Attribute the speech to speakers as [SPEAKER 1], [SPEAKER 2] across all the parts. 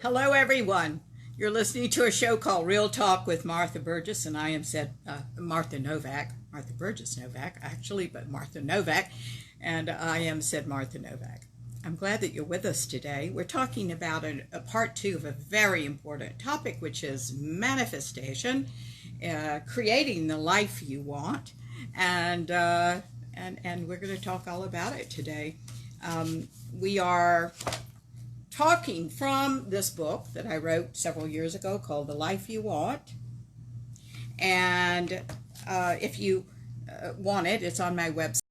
[SPEAKER 1] Hello, everyone. You're listening to a show called Real Talk with Martha Burgess, and I am Martha Novak. Martha Burgess Novak, actually, but Martha Novak, and I am said Martha Novak. I'm glad that you're with us today. We're talking about a part two of a very important topic, which is manifestation, creating the life you want, and we're going to talk all about it today. We are talking from this book that I wrote several years ago called The Life You Want. And if you want it, it's on my website,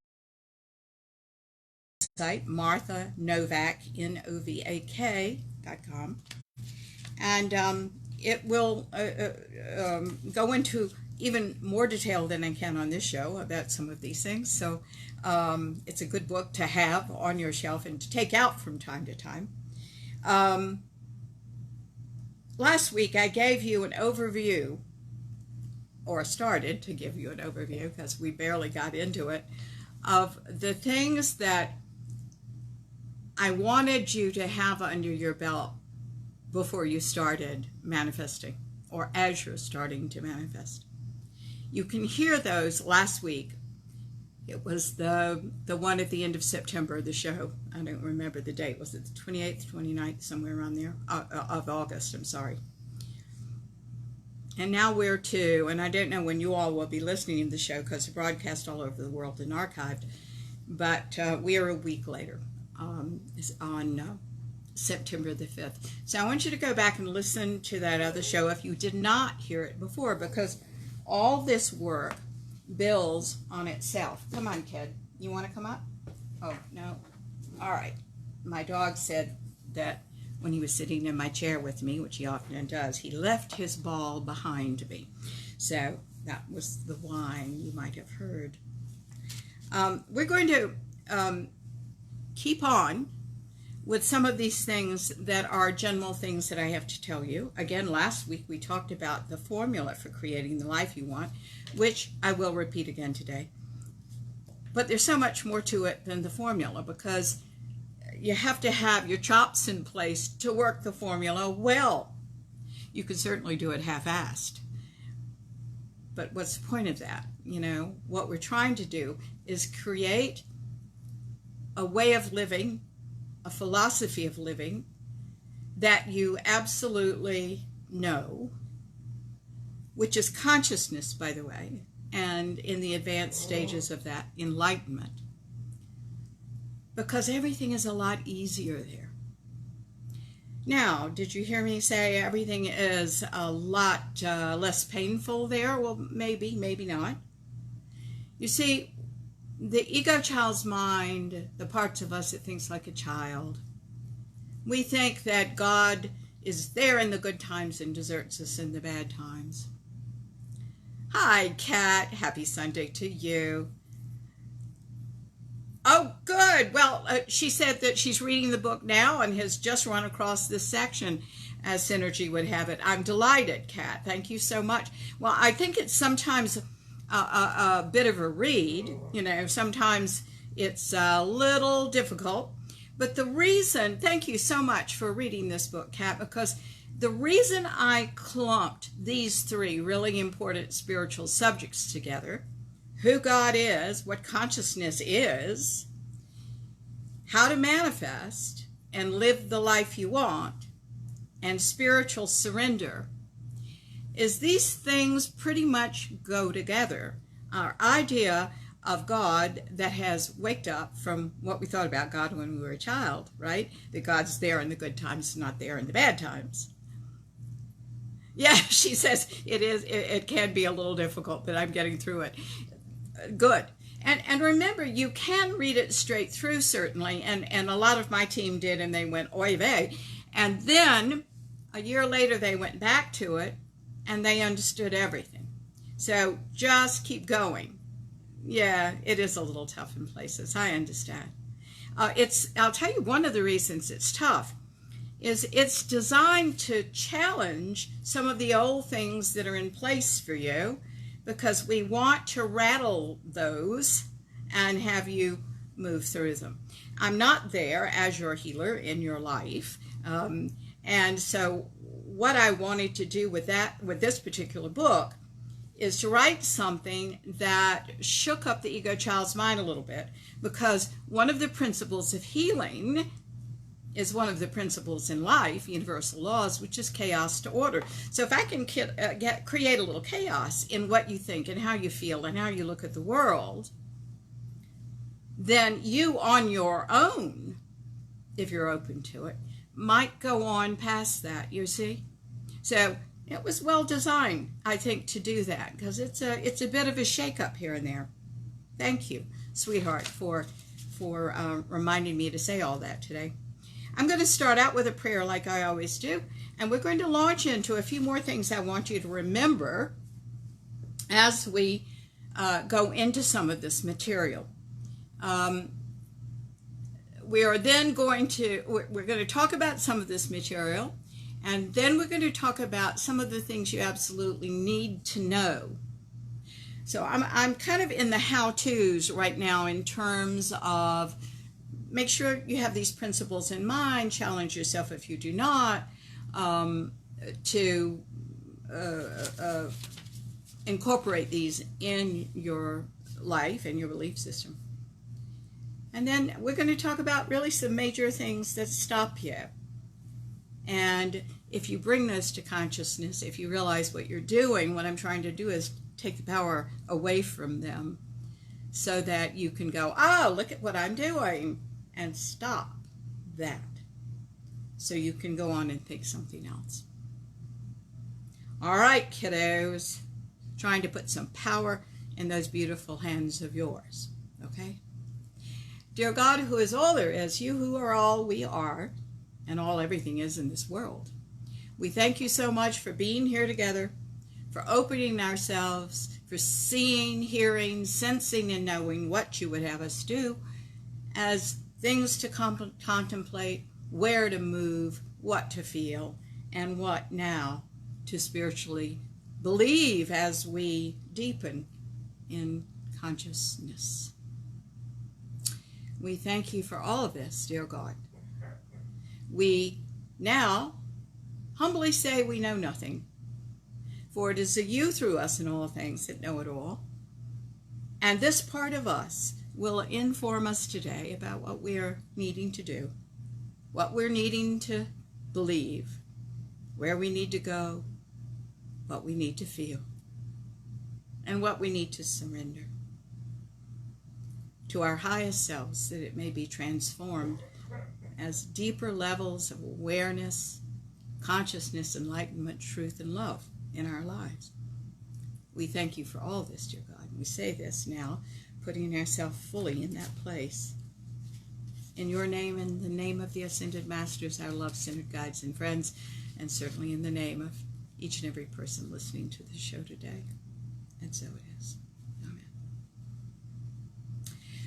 [SPEAKER 1] marthanovak.com. And it will go into even more detail than I can on this show about some of these things. So it's a good book to have on your shelf and to take out from time to time. Last week I gave you an overview, or started to give you an overview because we barely got into it, of the things that I wanted you to have under your belt before you started manifesting, or as you're starting to manifest. You can hear those last week. It was the one at the end of September, the show. I don't remember the date. Was it the 28th, 29th, somewhere around there? Of August, I'm sorry. And now we're to, and I don't know when you all will be listening to the show because it's broadcast all over the world and archived, but we are a week later. It's on September the 5th. So I want you to go back and listen to that other show if you did not hear it before, because all this work builds on itself. Come on, kid. You want to come up? Oh, no. All right. My dog said that when he was sitting in my chair with me, which he often does, he left his ball behind me. So that was the whine you might have heard. We're going to keep on with some of these things that are general things that I have to tell you. Again, last week we talked about the formula for creating the life you want, which I will repeat again today. But there's so much more to it than the formula, because you have to have your chops in place to work the formula well. You can certainly do it half-assed. But what's the point of that? You know, what we're trying to do is create a way of living, a philosophy of living that you absolutely know, which is consciousness, by the way, and in the advanced stages of that, enlightenment. Because everything is a lot easier there. Now, did you hear me say everything is a lot less painful there? Well, maybe, maybe not. You see, the ego child's mind, the parts of us that thinks like a child, we think that God is there in the good times and deserts us in the bad times. Hi, Kat. Happy Sunday to you. Oh, good. Well, she said that she's reading the book now and has just run across this section, as Synergy would have it. I'm delighted, Kat. Thank you so much. Well, I think it's sometimes a bit of a read. You know, sometimes it's a little difficult. But the reason, thank you so much for reading this book, Kat, because the reason I clumped these three really important spiritual subjects together, who God is, what consciousness is, how to manifest and live the life you want, and spiritual surrender, is these things pretty much go together. Our idea of God that has waked up from what we thought about God when we were a child, right? That God's there in the good times, not there in the bad times. Yeah, she says it can be a little difficult, but I'm getting through it. Good. And remember, you can read it straight through, certainly, and a lot of my team did, and they went, oy vey. And then, a year later, they went back to it, and they understood everything. So just keep going. Yeah, it is a little tough in places. I understand. I'll tell you, one of the reasons it's tough is it's designed to challenge some of the old things that are in place for you, because we want to rattle those and have you move through them. I'm not there as your healer in your life. And so what I wanted to do with this particular book, is to write something that shook up the ego child's mind a little bit, because one of the principles of healing is one of the principles in life, universal laws, which is chaos to order. So if I can create a little chaos in what you think and how you feel and how you look at the world, then you on your own, if you're open to it, might go on past that, you see? So it was well designed, I think, to do that, because it's a bit of a shake-up here and there. Thank you, sweetheart, for reminding me to say all that today. I'm going to start out with a prayer like I always do, and we're going to launch into a few more things I want you to remember as we go into some of this material. We are then going to talk about some of this material, and then we're going to talk about some of the things you absolutely need to know. So I'm kind of in the how-tos right now in terms of make sure you have these principles in mind, challenge yourself if you do not, to incorporate these in your life and your belief system. And then we're going to talk about really some major things that stop you. And if you bring those to consciousness, if you realize what you're doing, what I'm trying to do is take the power away from them so that you can go, oh, look at what I'm doing, and stop that. So you can go on and think something else. All right, kiddos. Trying to put some power in those beautiful hands of yours. Okay? Dear God, who is all there is, you who are all we are, and all everything is in this world. We thank you so much for being here together, for opening ourselves, for seeing, hearing, sensing, and knowing what you would have us do as things to contemplate, where to move, what to feel, and what now to spiritually believe as we deepen in consciousness. We thank you for all of this, dear God. We now humbly say we know nothing, for it is you through us in all things that know it all. And this part of us will inform us today about what we are needing to do, what we're needing to believe, where we need to go, what we need to feel, and what we need to surrender to our highest selves, that it may be transformed as deeper levels of awareness, consciousness, enlightenment, truth, and love in our lives. We thank you for all this, dear God. We say this now, putting ourselves fully in that place. In your name, in the name of the Ascended Masters, our love-centered guides and friends, and certainly in the name of each and every person listening to the show today. And so it is. Amen.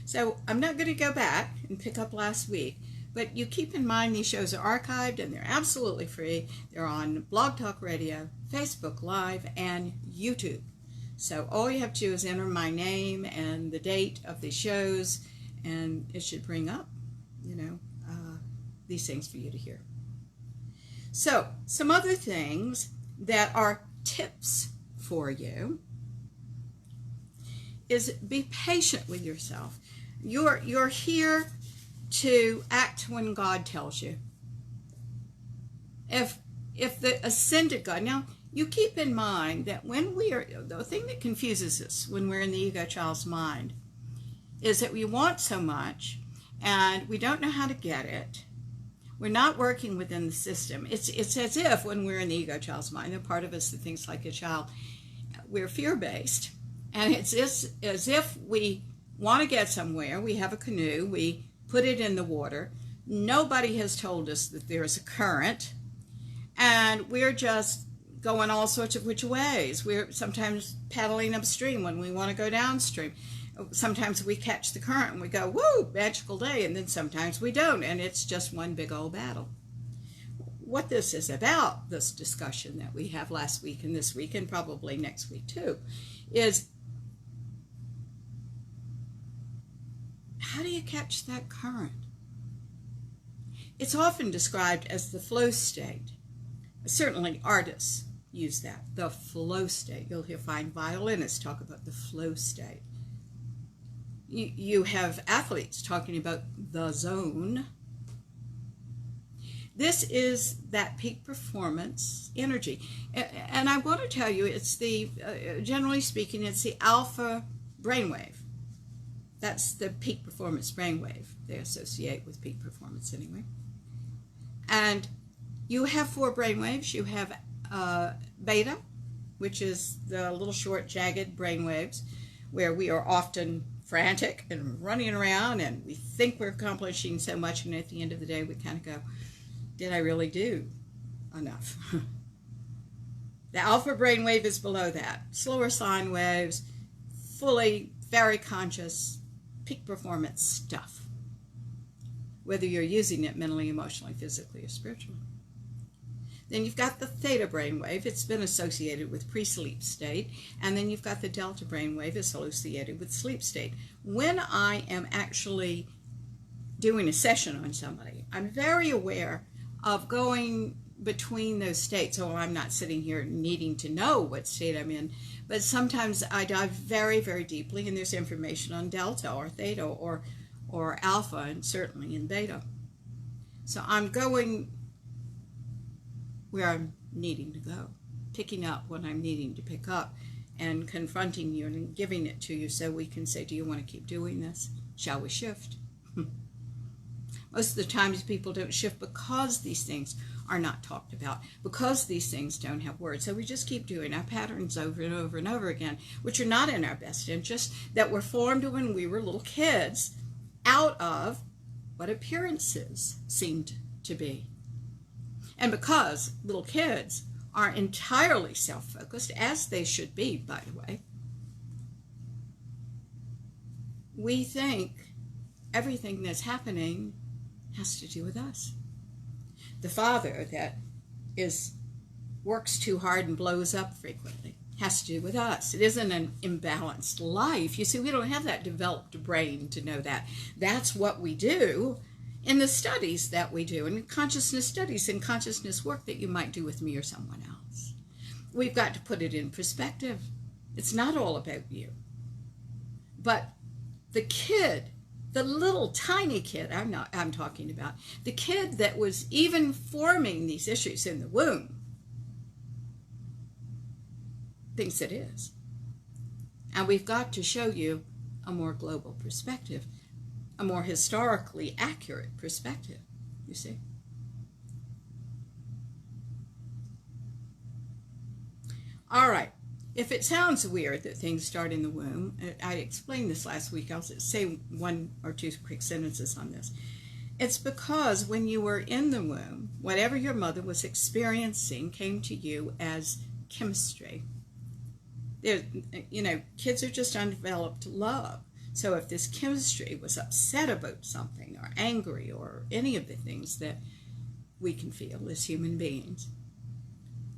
[SPEAKER 1] So I'm not going to go back and pick up last week, but you keep in mind these shows are archived and they're absolutely free. They're on Blog Talk Radio, Facebook Live, and YouTube. So all you have to do is enter my name and the date of the shows, and it should bring up, these things for you to hear. So some other things that are tips for you is be patient with yourself. You're here to act when God tells you. If the ascended God, now you keep in mind that when the thing that confuses us when we're in the ego child's mind is that we want so much and we don't know how to get it. We're not working within the system. It's as if when we're in the ego child's mind, the part of us that thinks like a child, we're fear-based. And it's as if we want to get somewhere. We have a canoe. We put it in the water. Nobody has told us that there's a current. And we're just going all sorts of which ways. We're sometimes paddling upstream when we want to go downstream. Sometimes we catch the current and we go, woo, magical day, and then sometimes we don't, and it's just one big old battle. What this is about, this discussion that we have last week and this week and probably next week too, is how do you catch that current? It's often described as the flow state. Certainly artists use that, the flow state. You'll hear fine violinists talk about the flow state. You have athletes talking about the zone. This is that peak performance energy. And I want to tell you, it's the, generally speaking, it's the alpha brainwave. That's the peak performance brainwave. They associate with peak performance anyway. And you have 4 brainwaves. You have beta, which is the little short jagged brainwaves where we are often frantic and running around and we think we're accomplishing so much, and at the end of the day we kind of go, did I really do enough? The alpha brainwave is below that. Slower sine waves, fully very conscious peak performance stuff, whether you're using it mentally, emotionally, physically, or spiritually. Then you've got the theta brainwave. It's been associated with pre-sleep state. And then you've got the delta brainwave associated with sleep state. When I am actually doing a session on somebody, I'm very aware of going between those states. So I'm not sitting here needing to know what state I'm in, but sometimes I dive very, very deeply, and there's information on delta or theta or alpha, and certainly in beta. So I'm going where I'm needing to go, picking up what I'm needing to pick up, and confronting you and giving it to you so we can say, do you want to keep doing this? Shall we shift? Most of the times people don't shift because these things are not talked about, because these things don't have words. So we just keep doing our patterns over and over and over again, which are not in our best interest, that were formed when we were little kids out of what appearances seemed to be. And because little kids are entirely self-focused, as they should be, by the way, we think everything that's happening has to do with us. The father that works too hard and blows up frequently has to do with us. It isn't an imbalanced life. You see, we don't have that developed brain to know that. That's what we do in the studies that we do, in consciousness studies and consciousness work that you might do with me or someone else. We've got to put it in perspective. It's not all about you. But the kid, the little tiny kid I'm talking about, the kid that was even forming these issues in the womb, thinks it is. And we've got to show you a more global perspective, a more historically accurate perspective, you see. All right. If it sounds weird that things start in the womb, I explained this last week. I'll say 1 or 2 quick sentences on this. It's because when you were in the womb, whatever your mother was experiencing came to you as chemistry. Kids are just undeveloped love. So if this chemistry was upset about something or angry or any of the things that we can feel as human beings,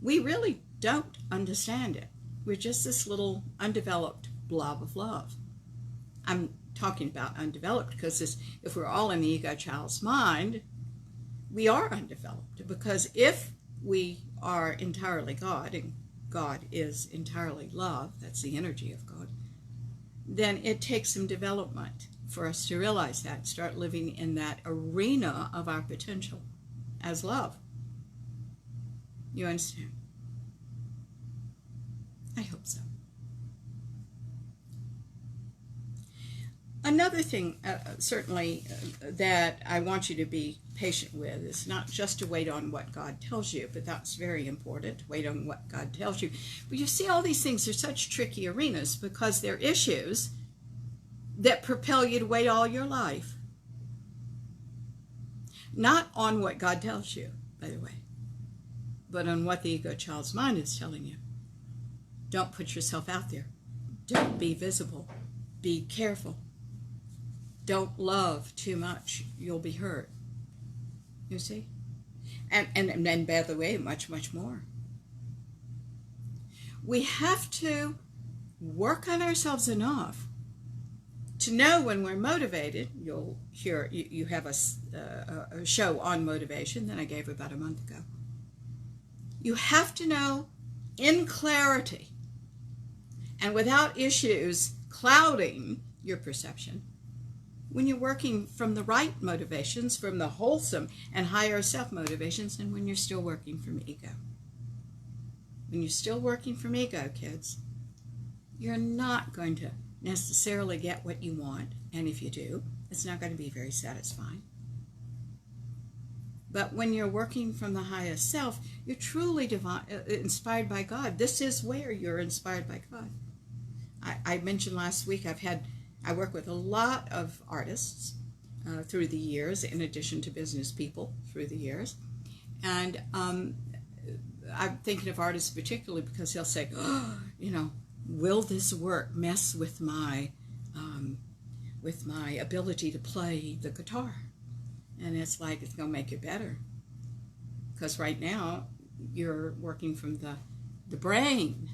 [SPEAKER 1] we really don't understand it. We're just this little undeveloped blob of love. I'm talking about undeveloped because if we're all in the ego child's mind, we are undeveloped, because if we are entirely God, and God is entirely love, that's the energy of God, then it takes some development for us to realize that and start living in that arena of our potential as love. You understand? I hope so. Another thing, certainly, that I want you to be patient with is not just to wait on what God tells you, but that's very important, to wait on what God tells you. But you see, all these things are such tricky arenas because they're issues that propel you to wait all your life. Not on what God tells you, by the way, but on what the ego child's mind is telling you. Don't put yourself out there. Don't be visible. Be careful. Don't love too much. You'll be hurt. You see? And by the way, much, much more. We have to work on ourselves enough to know when we're motivated, you'll hear, you have a show on motivation that I gave about a month ago. You have to know in clarity and without issues clouding your perception when you're working from the right motivations, from the wholesome and higher self motivations, and when you're still working from ego. When you're still working from ego, kids, you're not going to necessarily get what you want, and if you do, it's not going to be very satisfying. But when you're working from the highest self, you're truly inspired by God. This is where you're inspired by God. I mentioned last week I work with a lot of artists through the years, in addition to business people through the years. And I'm thinking of artists particularly because they'll say, oh, will this work mess with my ability to play the guitar? And it's like, it's going to make it better. Because right now, you're working from the brain.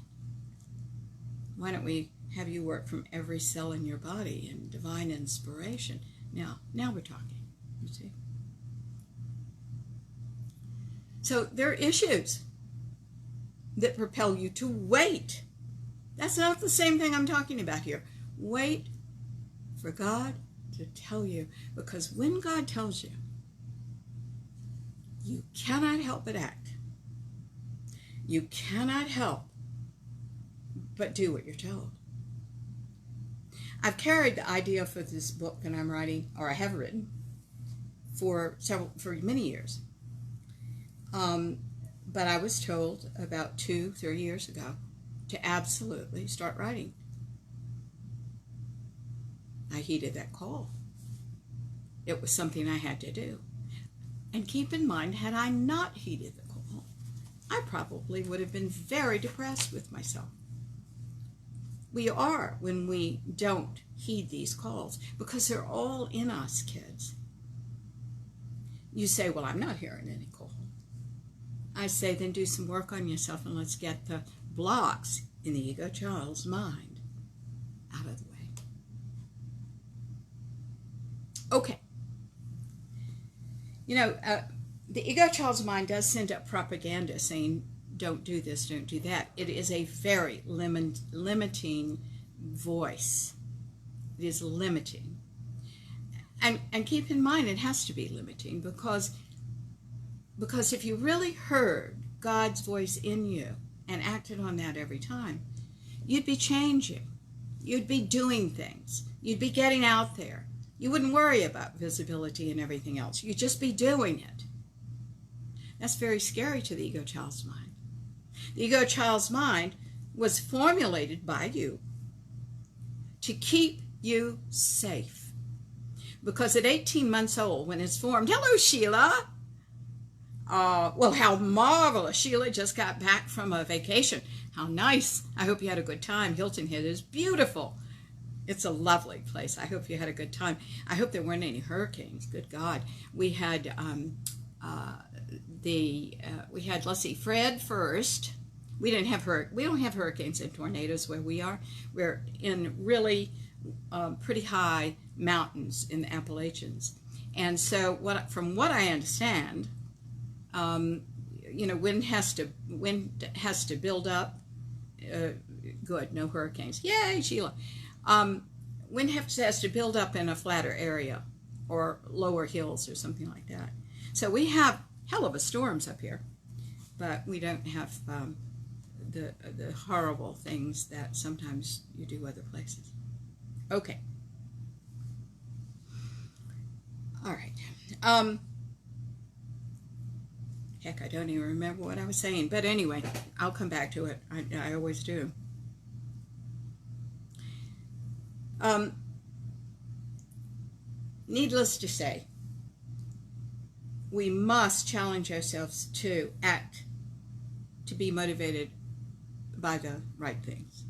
[SPEAKER 1] Why don't we have you work from every cell in your body and divine inspiration? Now we're talking, you see. So there are issues that propel you to wait. That's not the same thing I'm talking about here. Wait for God to tell you, because when God tells you, you cannot help but act. You cannot help but do what you're told. I've carried the idea for this book that I'm writing, or I have written, for many years. But I was told about 2-3 years ago to absolutely start writing. I heeded that call. It was something I had to do. And keep in mind, had I not heeded the call, I probably would have been very depressed with myself. We are when we don't heed these calls, because they're all in us, kids. You say, well, I'm not hearing any call. I say, then do some work on yourself and let's get the blocks in the ego child's mind out of the way. Okay. The ego child's mind does send up propaganda saying, don't do this, don't do that. It is a very limiting voice. It is limiting. And keep in mind, it has to be limiting because if you really heard God's voice in you and acted on that every time, you'd be changing. You'd be doing things. You'd be getting out there. You wouldn't worry about visibility and everything else. You'd just be doing it. That's very scary to the ego child's mind. The ego child's mind was formulated by you to keep you safe. Because at 18 months old, when it's formed, hello, Sheila. Well, how marvelous. Sheila just got back from a vacation. How nice. I hope you had a good time. Hilton Head is beautiful. It's a lovely place. I hope you had a good time. I hope there weren't any hurricanes. Good God. We had, let's see, Fred first. We don't have hurricanes and tornadoes where we are. We're in really pretty high mountains in the Appalachians. And so from what I understand, wind has to build up. Good, no hurricanes. Yay, Sheila. Wind has to build up in a flatter area or lower hills or something like that. So we have hell of a storms up here, but we don't have the horrible things that sometimes you do other places. Okay. All right. Heck, I don't even remember what I was saying. But anyway, I'll come back to it. I always do. Needless to say, we must challenge ourselves to act, to be motivated by the right things,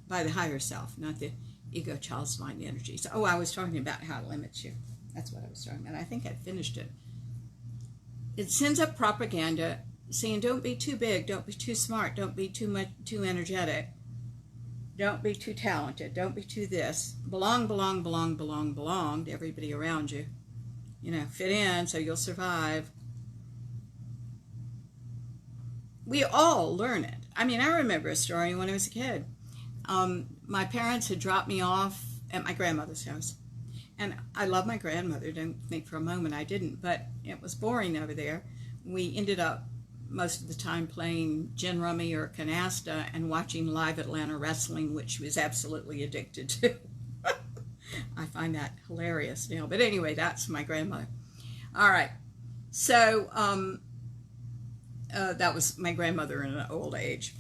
[SPEAKER 1] by the higher self, not the ego child's mind energies. Oh, I was talking about how it limits you. That's what I was talking about. I think I finished it. It sends up propaganda saying, don't be too big, don't be too smart, don't be too energetic, Don't be too talented. Don't be too this. Belong, belong, belong, belong, belong to everybody around you. You know, fit in so you'll survive. We all learn it. I mean, I remember a story when I was a kid. My parents had dropped me off at my grandmother's house. And I love my grandmother, don't think for a moment I didn't, but it was boring over there. We ended up most of the time playing gin rummy or canasta and watching live Atlanta wrestling, which she was absolutely addicted to. I find that hilarious now. But anyway, that's my grandmother. All right. So that was my grandmother in an old age.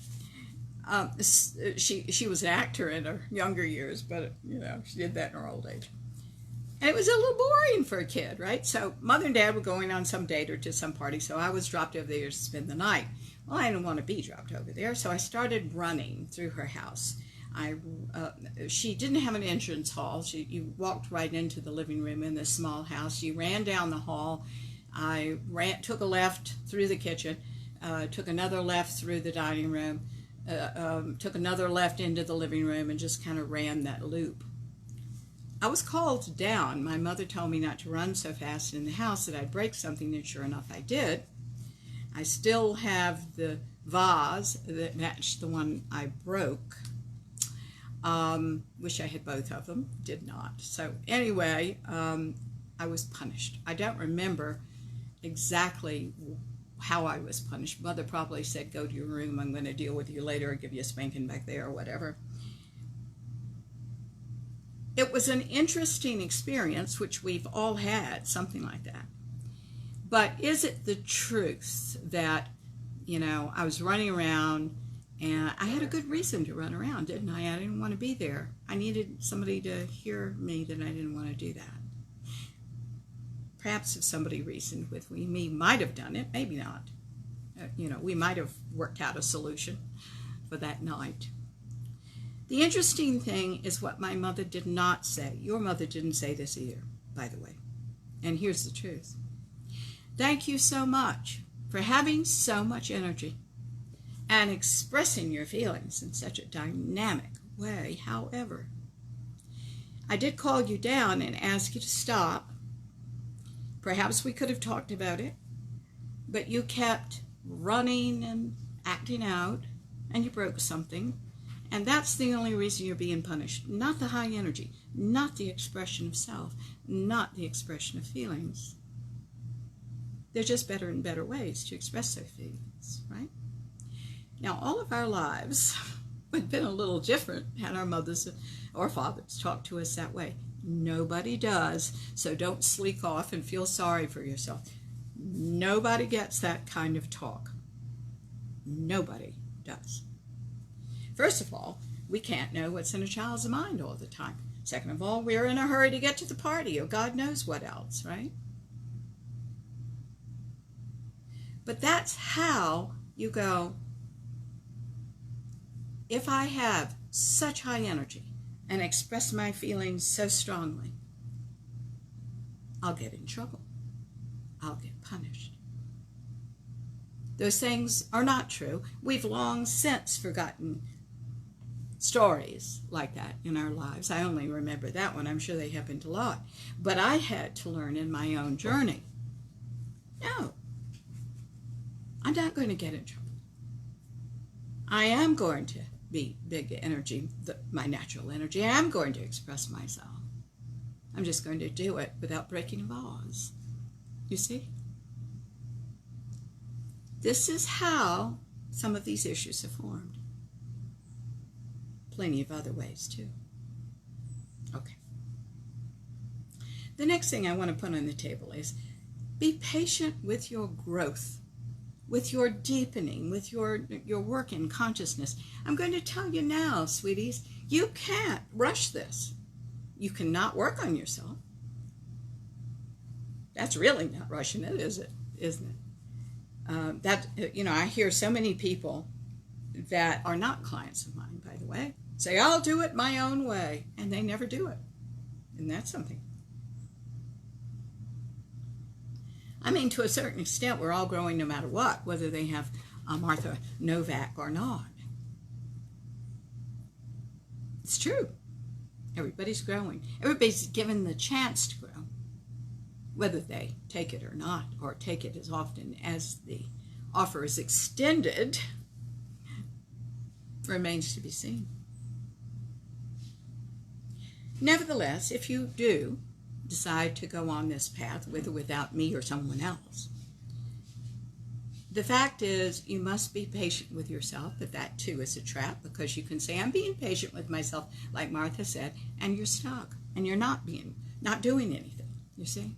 [SPEAKER 1] She was an actor in her younger years, but you know, she did that in her old age. And it was a little boring for a kid, right? So Mother and Dad were going on some date or to some party, so I was dropped over there to spend the night. Well, I didn't want to be dropped over there, so I started running through her house. She didn't have an entrance hall. You walked right into the living room in this small house. You ran down the hall. I took a left through the kitchen, took another left through the dining room, took another left into the living room, and just kind of ran that loop. I was called down. My mother told me not to run so fast in the house that I'd break something, and sure enough I did. I still have the vase that matched the one I broke. Wish I had both of them. Did not. So anyway, I was punished. I don't remember exactly how I was punished. Mother probably said, go to your room, I'm going to deal with you later, or give you a spanking back there or whatever. It was an interesting experience, which we've all had, something like that. But is it the truth that, you know, I was running around and I had a good reason to run around, didn't I? I didn't want to be there. I needed somebody to hear me that I didn't want to do that. Perhaps if somebody reasoned with me, might have done it, maybe not. You know, we might have worked out a solution for that night. The interesting thing is what my mother did not say. Your mother didn't say this either, by the way. And here's the truth. Thank you so much for having so much energy and expressing your feelings in such a dynamic way. However, I did call you down and ask you to stop. Perhaps we could have talked about it, but you kept running and acting out, and you broke something. And that's the only reason you're being punished. Not the high energy, not the expression of self, not the expression of feelings. They're just better and better ways to express their feelings, right? Now, all of our lives would have been a little different had our mothers or fathers talked to us that way. Nobody does, so don't sleek off and feel sorry for yourself. Nobody gets that kind of talk. Nobody does. First of all, we can't know what's in a child's mind all the time. Second of all, we're in a hurry to get to the party or God knows what else, right? But that's how you go, if I have such high energy and express my feelings so strongly, I'll get in trouble. I'll get punished. Those things are not true. We've long since forgotten stories like that in our lives. I only remember that one. I'm sure they happened a lot. But I had to learn in my own journey. No, I'm not going to get in trouble. I am going to be big energy, my natural energy. I am going to express myself. I'm just going to do it without breaking laws. You see? This is how some of these issues have formed. Plenty of other ways, too. Okay. The next thing I want to put on the table is be patient with your growth, with your deepening, with your work in consciousness. I'm going to tell you now, sweeties, you can't rush this. You cannot work on yourself. That's really not rushing it, is it? Isn't it? I hear so many people that are not clients of mine, by the way, say, I'll do it my own way, and they never do it. And that's something. I mean, to a certain extent, we're all growing no matter what, whether they have Martha Novak or not. It's true. Everybody's growing. Everybody's given the chance to grow. Whether they take it or not, or take it as often as the offer is extended, remains to be seen. Nevertheless, if you do decide to go on this path with or without me or someone else, the fact is you must be patient with yourself, but that too is a trap, because you can say, I'm being patient with myself, like Martha said, and you're stuck, and you're not doing anything, you see?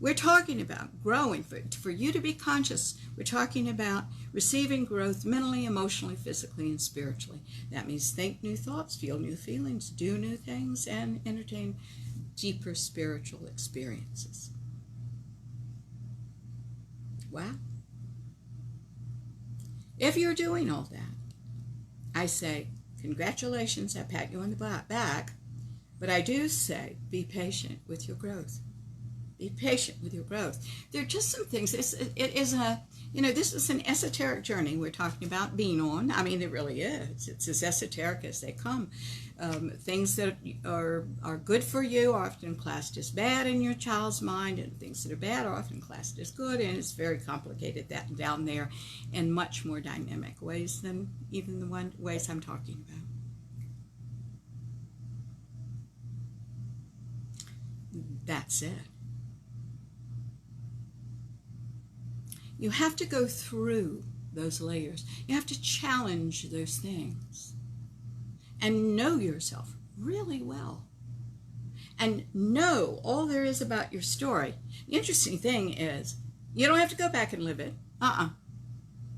[SPEAKER 1] We're talking about growing. For you to be conscious, we're talking about receiving growth mentally, emotionally, physically, and spiritually. That means think new thoughts, feel new feelings, do new things, and entertain deeper spiritual experiences. Wow. If you're doing all that, I say, congratulations, I pat you on the back, but I do say, be patient with your growth. Be patient with your growth. There are just some things. This is an esoteric journey we're talking about being on. I mean, it really is. It's as esoteric as they come. Things that are good for you are often classed as bad in your child's mind, and things that are bad are often classed as good, and it's very complicated that down there in much more dynamic ways than even the ways I'm talking about. That's it. You have to go through those layers. You have to challenge those things and know yourself really well and know all there is about your story. The interesting thing is you don't have to go back and live it.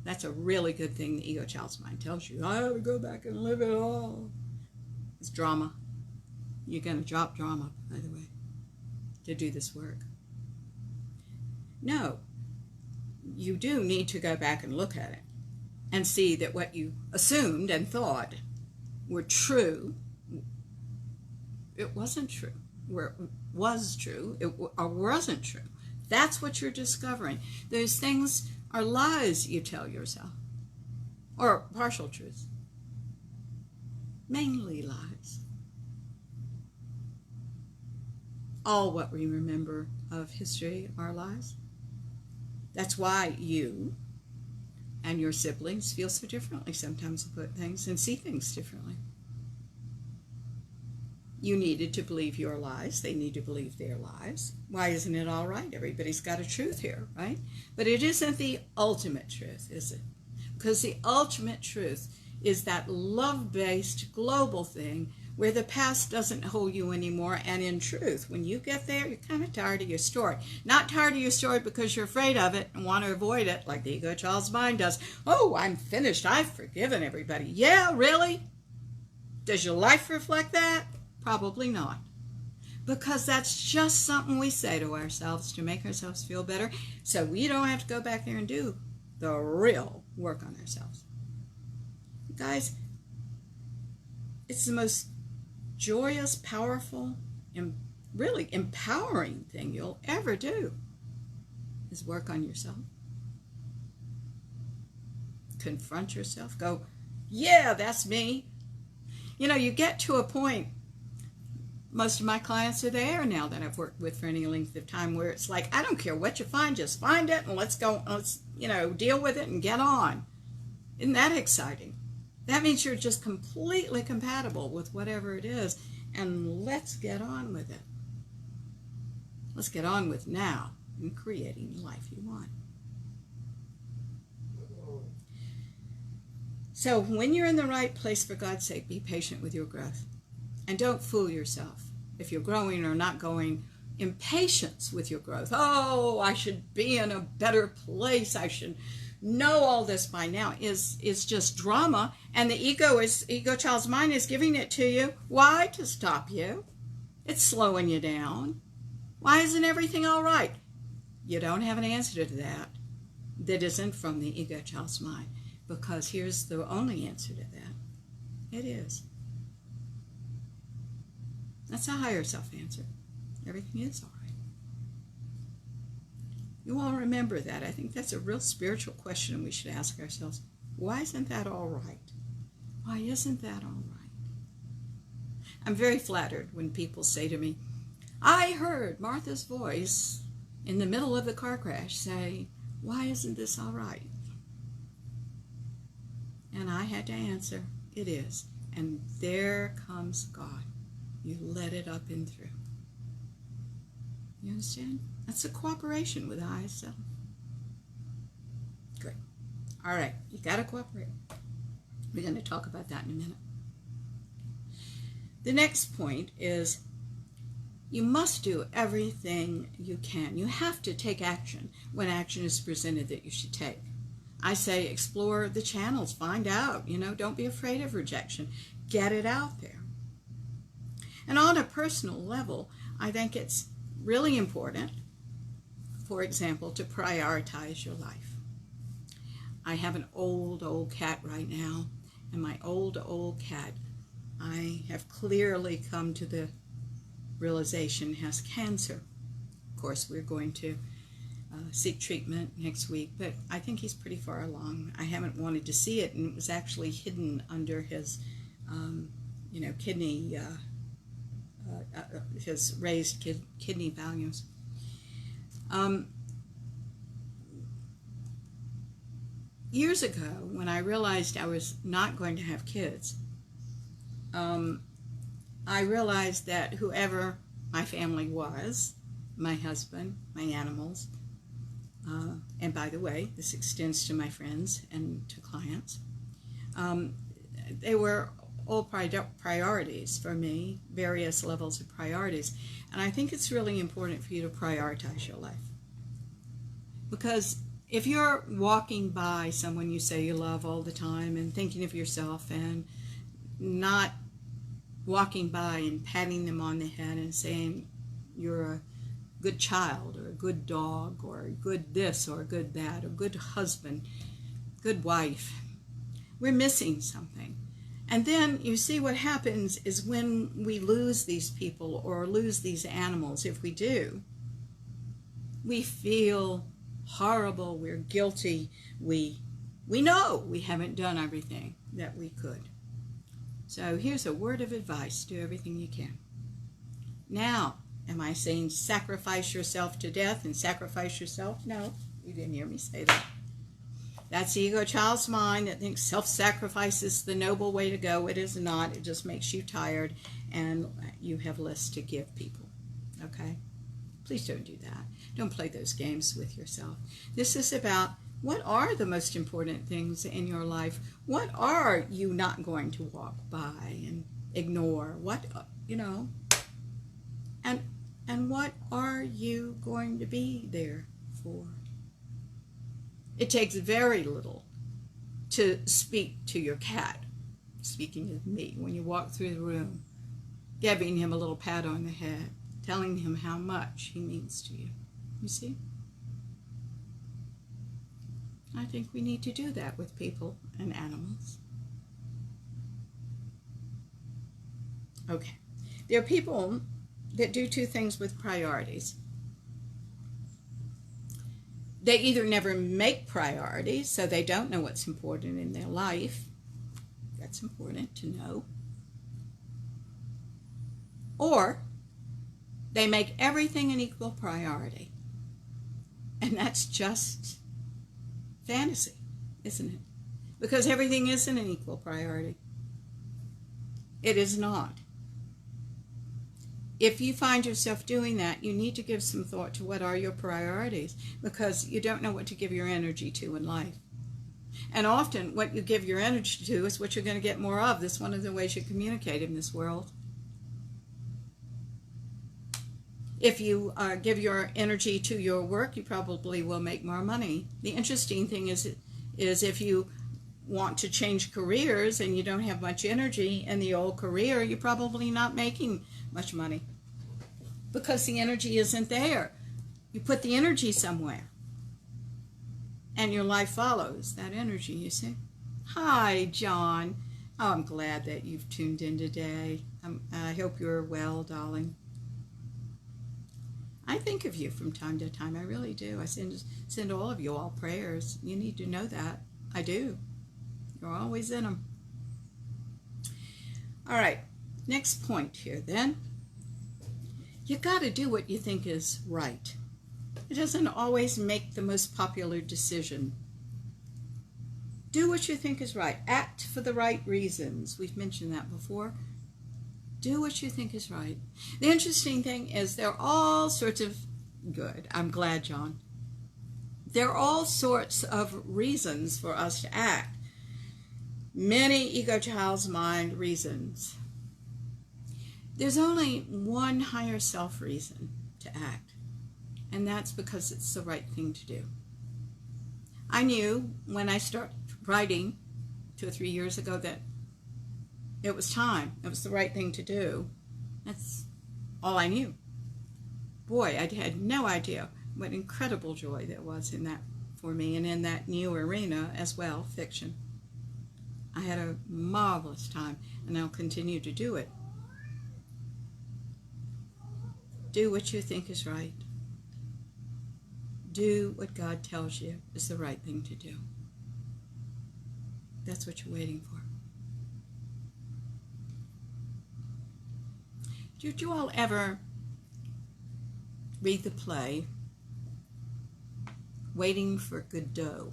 [SPEAKER 1] That's a really good thing the ego child's mind tells you. I have to go back and live it all. It's drama. You're going to drop drama, by the way, to do this work. No. You do need to go back and look at it and see that what you assumed and thought were true, it wasn't true. Where it was true, or wasn't true. That's what you're discovering. Those things are lies you tell yourself, or partial truths, mainly lies. All what we remember of history are lies. That's why you and your siblings feel so differently sometimes about things and see things differently. You needed to believe your lies. They need to believe their lies. Why isn't it all right? Everybody's got a truth here, right? But it isn't the ultimate truth, is it? Because the ultimate truth is that love-based global thing where the past doesn't hold you anymore. And in truth, when you get there, you're kind of tired of your story. Not tired of your story because you're afraid of it and want to avoid it, like the ego child's mind does. Oh, I'm finished. I've forgiven everybody. Yeah, really? Does your life reflect that? Probably not. Because that's just something we say to ourselves to make ourselves feel better, so we don't have to go back there and do the real work on ourselves. Guys, it's the most joyous, powerful, and really empowering thing you'll ever do is work on yourself. Confront yourself. Go, yeah, that's me. You know, you get to a point, most of my clients are there now that I've worked with for any length of time, where it's like, I don't care what you find, just find it and let's go, let's, deal with it and get on. Isn't that exciting? That means you're just completely compatible with whatever it is, and let's get on with it. Let's get on with now and creating the life you want. So when you're in the right place, for God's sake, be patient with your growth. And don't fool yourself if you're growing or not going. Impatience with your growth. Oh, I should be in a better place. I should know all this by now is just drama, and the ego child's mind is giving it to you. Why? To stop you. It's slowing you down. Why isn't everything all right? You don't have an answer to that isn't from the ego child's mind, because here's the only answer to that. It is. That's a higher self answer. Everything is all right. You all remember that. I think that's a real spiritual question we should ask ourselves. Why isn't that all right? Why isn't that all right? I'm very flattered when people say to me, I heard Martha's voice in the middle of the car crash say, why isn't this all right? And I had to answer, it is. And there comes God. You let it up and through. You understand? That's a cooperation with the highest self. Good. All right, you got to cooperate. We're going to talk about that in a minute. The next point is you must do everything you can. You have to take action when action is presented that you should take. I say explore the channels, find out, don't be afraid of rejection. Get it out there. And on a personal level, I think it's really important, for example, to prioritize your life. I have an old cat right now, and my old cat, I have clearly come to the realization has cancer. Of course, we're going to seek treatment next week, but I think he's pretty far along. I haven't wanted to see it, and it was actually hidden under his, kidney, his raised kidney values. Years ago, when I realized I was not going to have kids, I realized that whoever my family was, my husband, my animals, and by the way, this extends to my friends and to clients, they were all priorities for me, various levels of priorities. And I think it's really important for you to prioritize your life. Because if you're walking by someone you say you love all the time and thinking of yourself and not walking by and patting them on the head and saying you're a good child or a good dog or a good this or a good that or a good husband, good wife, we're missing something. And then you see what happens is when we lose these people or lose these animals, if we do, we feel horrible, we're guilty, we know we haven't done everything that we could. So here's a word of advice, do everything you can. Now, am I saying sacrifice yourself to death and sacrifice yourself? No, you didn't hear me say that. That's the ego child's mind that thinks self-sacrifice is the noble way to go. It is not. It just makes you tired and you have less to give people. Okay? Please don't do that. Don't play those games with yourself. This is about what are the most important things in your life? What are you not going to walk by and ignore? What, and what are you going to be there for? It takes very little to speak to your cat, speaking of me, when you walk through the room, giving him a little pat on the head, telling him how much he means to you. You see? I think we need to do that with people and animals. Okay. There are people that do two things with priorities. They either never make priorities, so they don't know what's important in their life. That's important to know. Or they make everything an equal priority. And that's just fantasy, isn't it? Because everything isn't an equal priority. It is not. If you find yourself doing that, you need to give some thought to what are your priorities, because you don't know what to give your energy to in life. And often what you give your energy to is what you're going to get more of. That's one of the ways you communicate in this world. If you give your energy to your work, you probably will make more money. The interesting thing is if you want to change careers and you don't have much energy in the old career, you're probably not making much money because the energy isn't there. You put the energy somewhere and your life follows that energy, you see. Hi, John. Oh, I'm glad that you've tuned in today. I hope you're well, darling. I think of you from time to time. I really do. I send all of you all prayers. You need to know that. I do. You're always in them. All right. Next point here then. You got to do what you think is right. It doesn't always make the most popular decision. Do what you think is right. Act for the right reasons. We've mentioned that before. Do what you think is right. The interesting thing is there are all sorts of, good, I'm glad, John. There are all sorts of reasons for us to act. Many ego child's mind reasons. There's only one higher self reason to act, and that's because it's the right thing to do. I knew when I started writing 2 or 3 years ago that it was time. It was the right thing to do. That's all I knew. Boy, I had no idea what incredible joy there was in that for me, and in that new arena as well, fiction. I had a marvelous time, and I'll continue to do it. Do what you think is right. Do what God tells you is the right thing to do. That's what you're waiting for. Did you all ever read the play Waiting for Godot?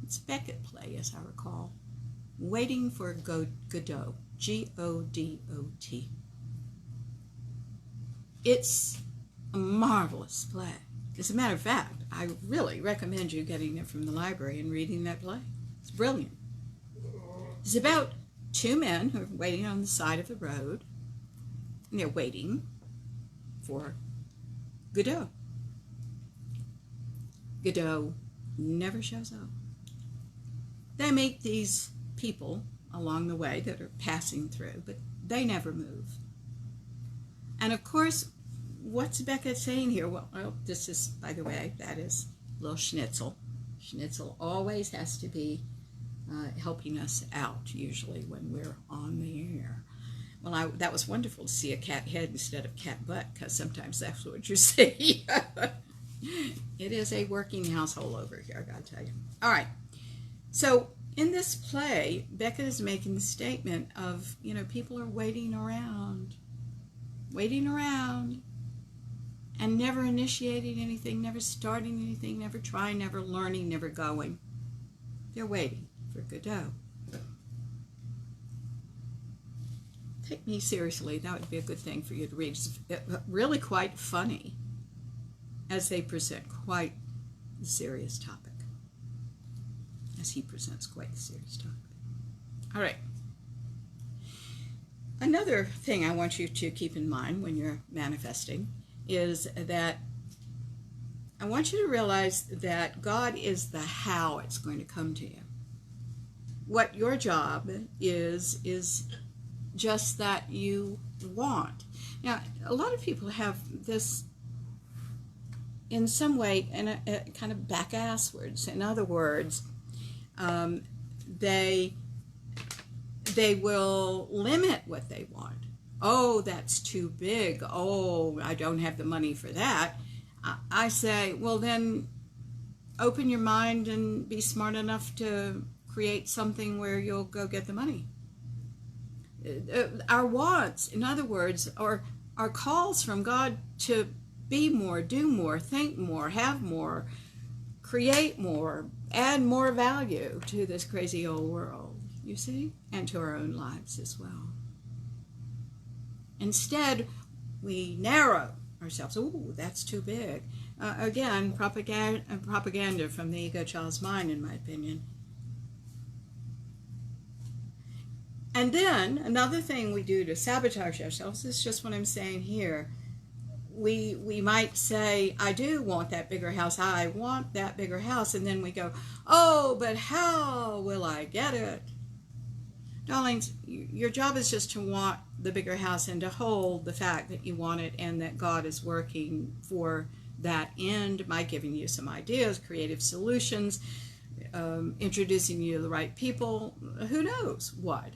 [SPEAKER 1] It's Beckett play, as I recall. Waiting for Godot. G-O-D-O-T. It's a marvelous play. As a matter of fact, I really recommend you getting it from the library and reading that play. It's brilliant. It's about 2 men who are waiting on the side of the road. And they're waiting for Godot. Godot never shows up. They meet these people along the way that are passing through, but they never move. And of course, what's Beckett saying here? Well, this is, by the way, that is little Schnitzel. Schnitzel always has to be helping us out, usually, when we're on the air. Well, that was wonderful to see a cat head instead of cat butt, because sometimes that's what you see. It is a working household over here, I gotta tell you. All right. So in this play, Beckett is making the statement of, people are waiting around, and never initiating anything, never starting anything, never trying, never learning, never going. They're waiting for Godot. Take me seriously. That would be a good thing for you to read. It's really quite funny as they present quite a serious topic. As he presents quite a serious topic. All right. Another thing I want you to keep in mind when you're manifesting is that I want you to realize that God is the how it's going to come to you. What your job is just that you want. Now, a lot of people have this in some way in a kind of back-asswards. In other words, they will limit what they want. Oh, that's too big. Oh, I don't have the money for that. I say, well, then open your mind and be smart enough to create something where you'll go get the money. Our wants, in other words, are calls from God to be more, do more, think more, have more, create more, add more value to this crazy old world, you see, and to our own lives as well. Instead, we narrow ourselves. Ooh, that's too big. Again, propaganda from the ego child's mind, in my opinion. And then another thing we do to sabotage ourselves is just what I'm saying here. We might say, I do want that bigger house. I want that bigger house. And then we go, oh, but how will I get it? Darlings, your job is just to want the bigger house and to hold the fact that you want it and that God is working for that end by giving you some ideas, creative solutions, introducing you to the right people, who knows what.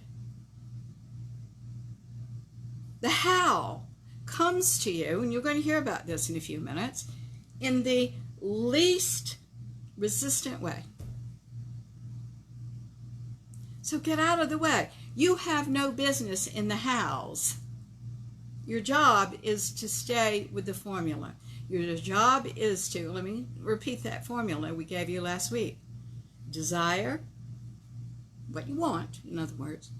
[SPEAKER 1] The how comes to you, and you're going to hear about this in a few minutes, in the least resistant way. So get out of the way. You have no business in the hows. Your job is to stay with the formula. Your job is to, let me repeat that formula we gave you last week. Desire, what you want, in other words,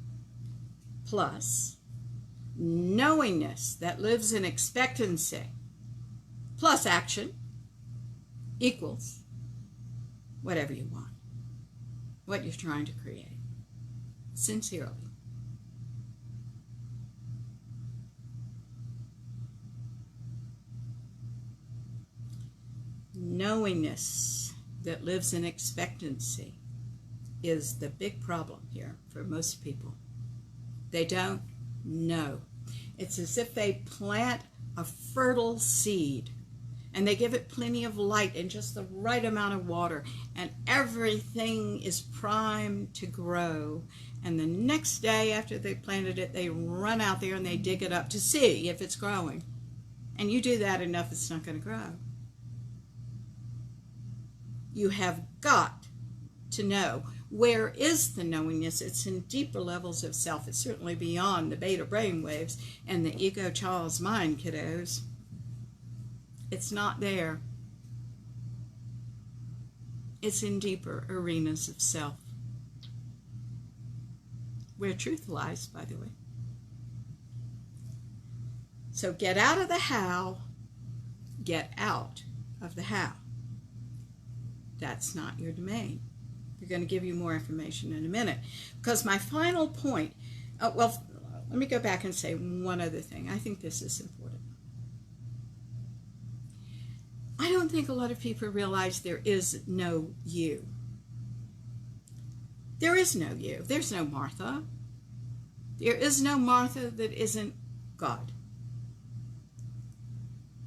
[SPEAKER 1] plus knowingness that lives in expectancy, plus action, equals whatever you want, what you're trying to create, sincerely. Knowingness that lives in expectancy is the big problem here for most people. They don't know. It's as if they plant a fertile seed and they give it plenty of light and just the right amount of water, and everything is primed to grow. And the next day after they planted it, they run out there and they dig it up to see if it's growing. And you do that enough, it's not going to grow. You have got to know. Where is the knowingness? It's in deeper levels of self. It's certainly beyond the beta brain waves and the ego child's mind, kiddos. It's not there. It's in deeper arenas of self, where truth lies, by the way. So get out of the how, get out of the how. That's not your domain. We're going to give you more information in a minute. Because my final point, well, let me go back and say one other thing. I think this is important. I don't think a lot of people realize there is no you. There is no you. There's no Martha. There is no Martha that isn't God.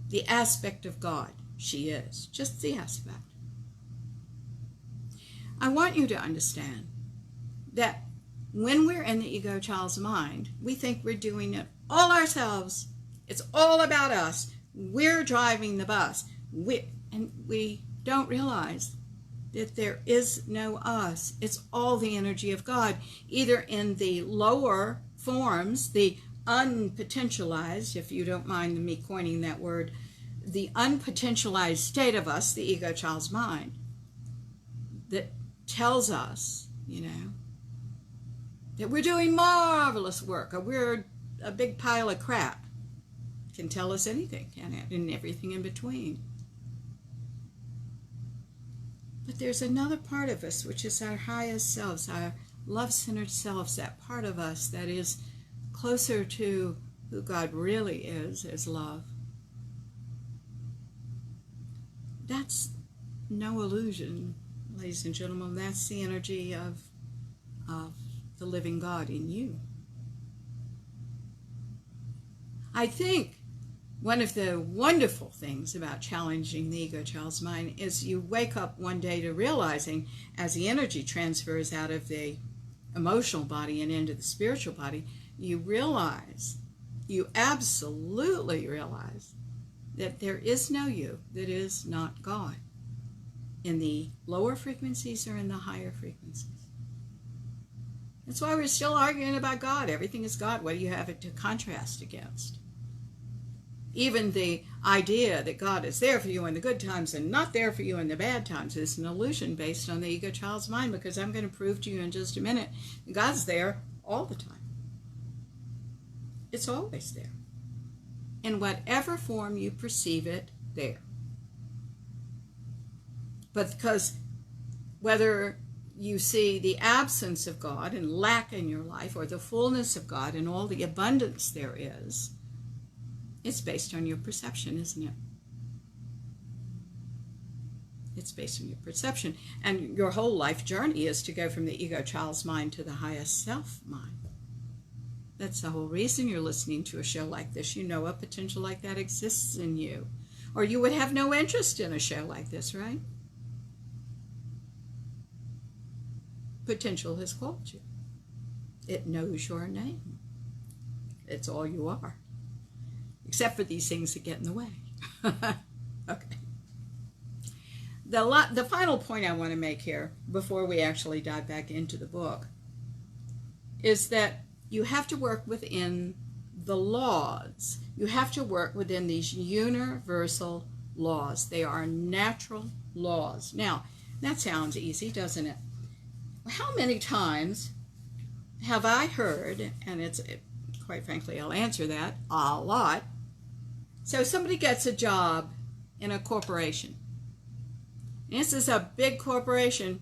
[SPEAKER 1] The aspect of God she is. Just the aspect. I want you to understand that when we're in the ego child's mind, we think we're doing it all ourselves. It's all about us. We're driving the bus. And we don't realize that there is no us. It's all the energy of God, either in the lower forms, the unpotentialized, if you don't mind me coining that word, the unpotentialized state of us, the ego child's mind, that tells us, that we're doing marvelous work, or we're a big pile of crap. Can tell us anything, can it? And everything in between. But there's another part of us, which is our highest selves, our love-centered selves, that part of us that is closer to who God really is as love. That's no illusion, ladies and gentlemen. That's the energy of the living God in you. I think one of the wonderful things about challenging the ego child's mind is you wake up one day to realizing, as the energy transfers out of the emotional body and into the spiritual body, you realize, you absolutely realize, that there is no you that is not God, in the lower frequencies or in the higher frequencies. That's why we're still arguing about God. Everything is God. What do you have it to contrast against? Even the idea that God is there for you in the good times and not there for you in the bad times is an illusion based on the ego child's mind, because I'm going to prove to you in just a minute, God's there all the time. It's always there. In whatever form you perceive it, there. But because whether you see the absence of God and lack in your life, or the fullness of God and all the abundance there is, it's based on your perception, isn't it? It's based on your perception. And your whole life journey is to go from the ego child's mind to the highest self mind. That's the whole reason you're listening to a show like this. You know a potential like that exists in you. Or you would have no interest in a show like this, right? Potential has called you. It knows your name. It's all you are. Except for these things that get in the way. Okay. The final point I want to make here, before we actually dive back into the book, is that you have to work within the laws. You have to work within these universal laws. They are natural laws. Now, that sounds easy, doesn't it? How many times have I heard, and quite frankly, I'll answer that a lot. So somebody gets a job in a corporation. This is a big corporation.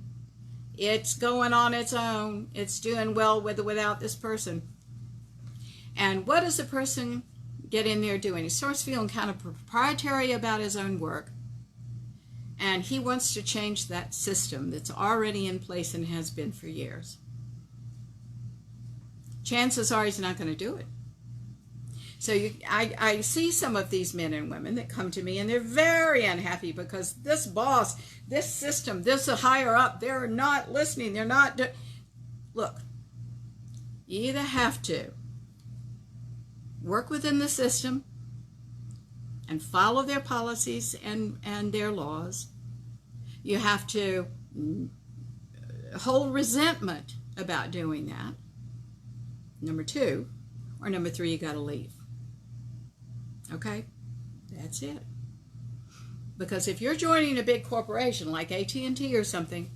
[SPEAKER 1] It's going on its own. It's doing well with or without this person. And what does the person get in there doing? He starts feeling kind of proprietary about his own work. And he wants to change that system that's already in place and has been for years. Chances are he's not going to do it. So I see some of these men and women that come to me and they're very unhappy because this boss, this system, this higher up, they're not listening. They're not. Look, you either have to work within the system and follow their policies and their laws. You have to hold resentment about doing that. Number two, or number three, you got to leave. Okay? That's it. Because if you're joining a big corporation like AT&T or something,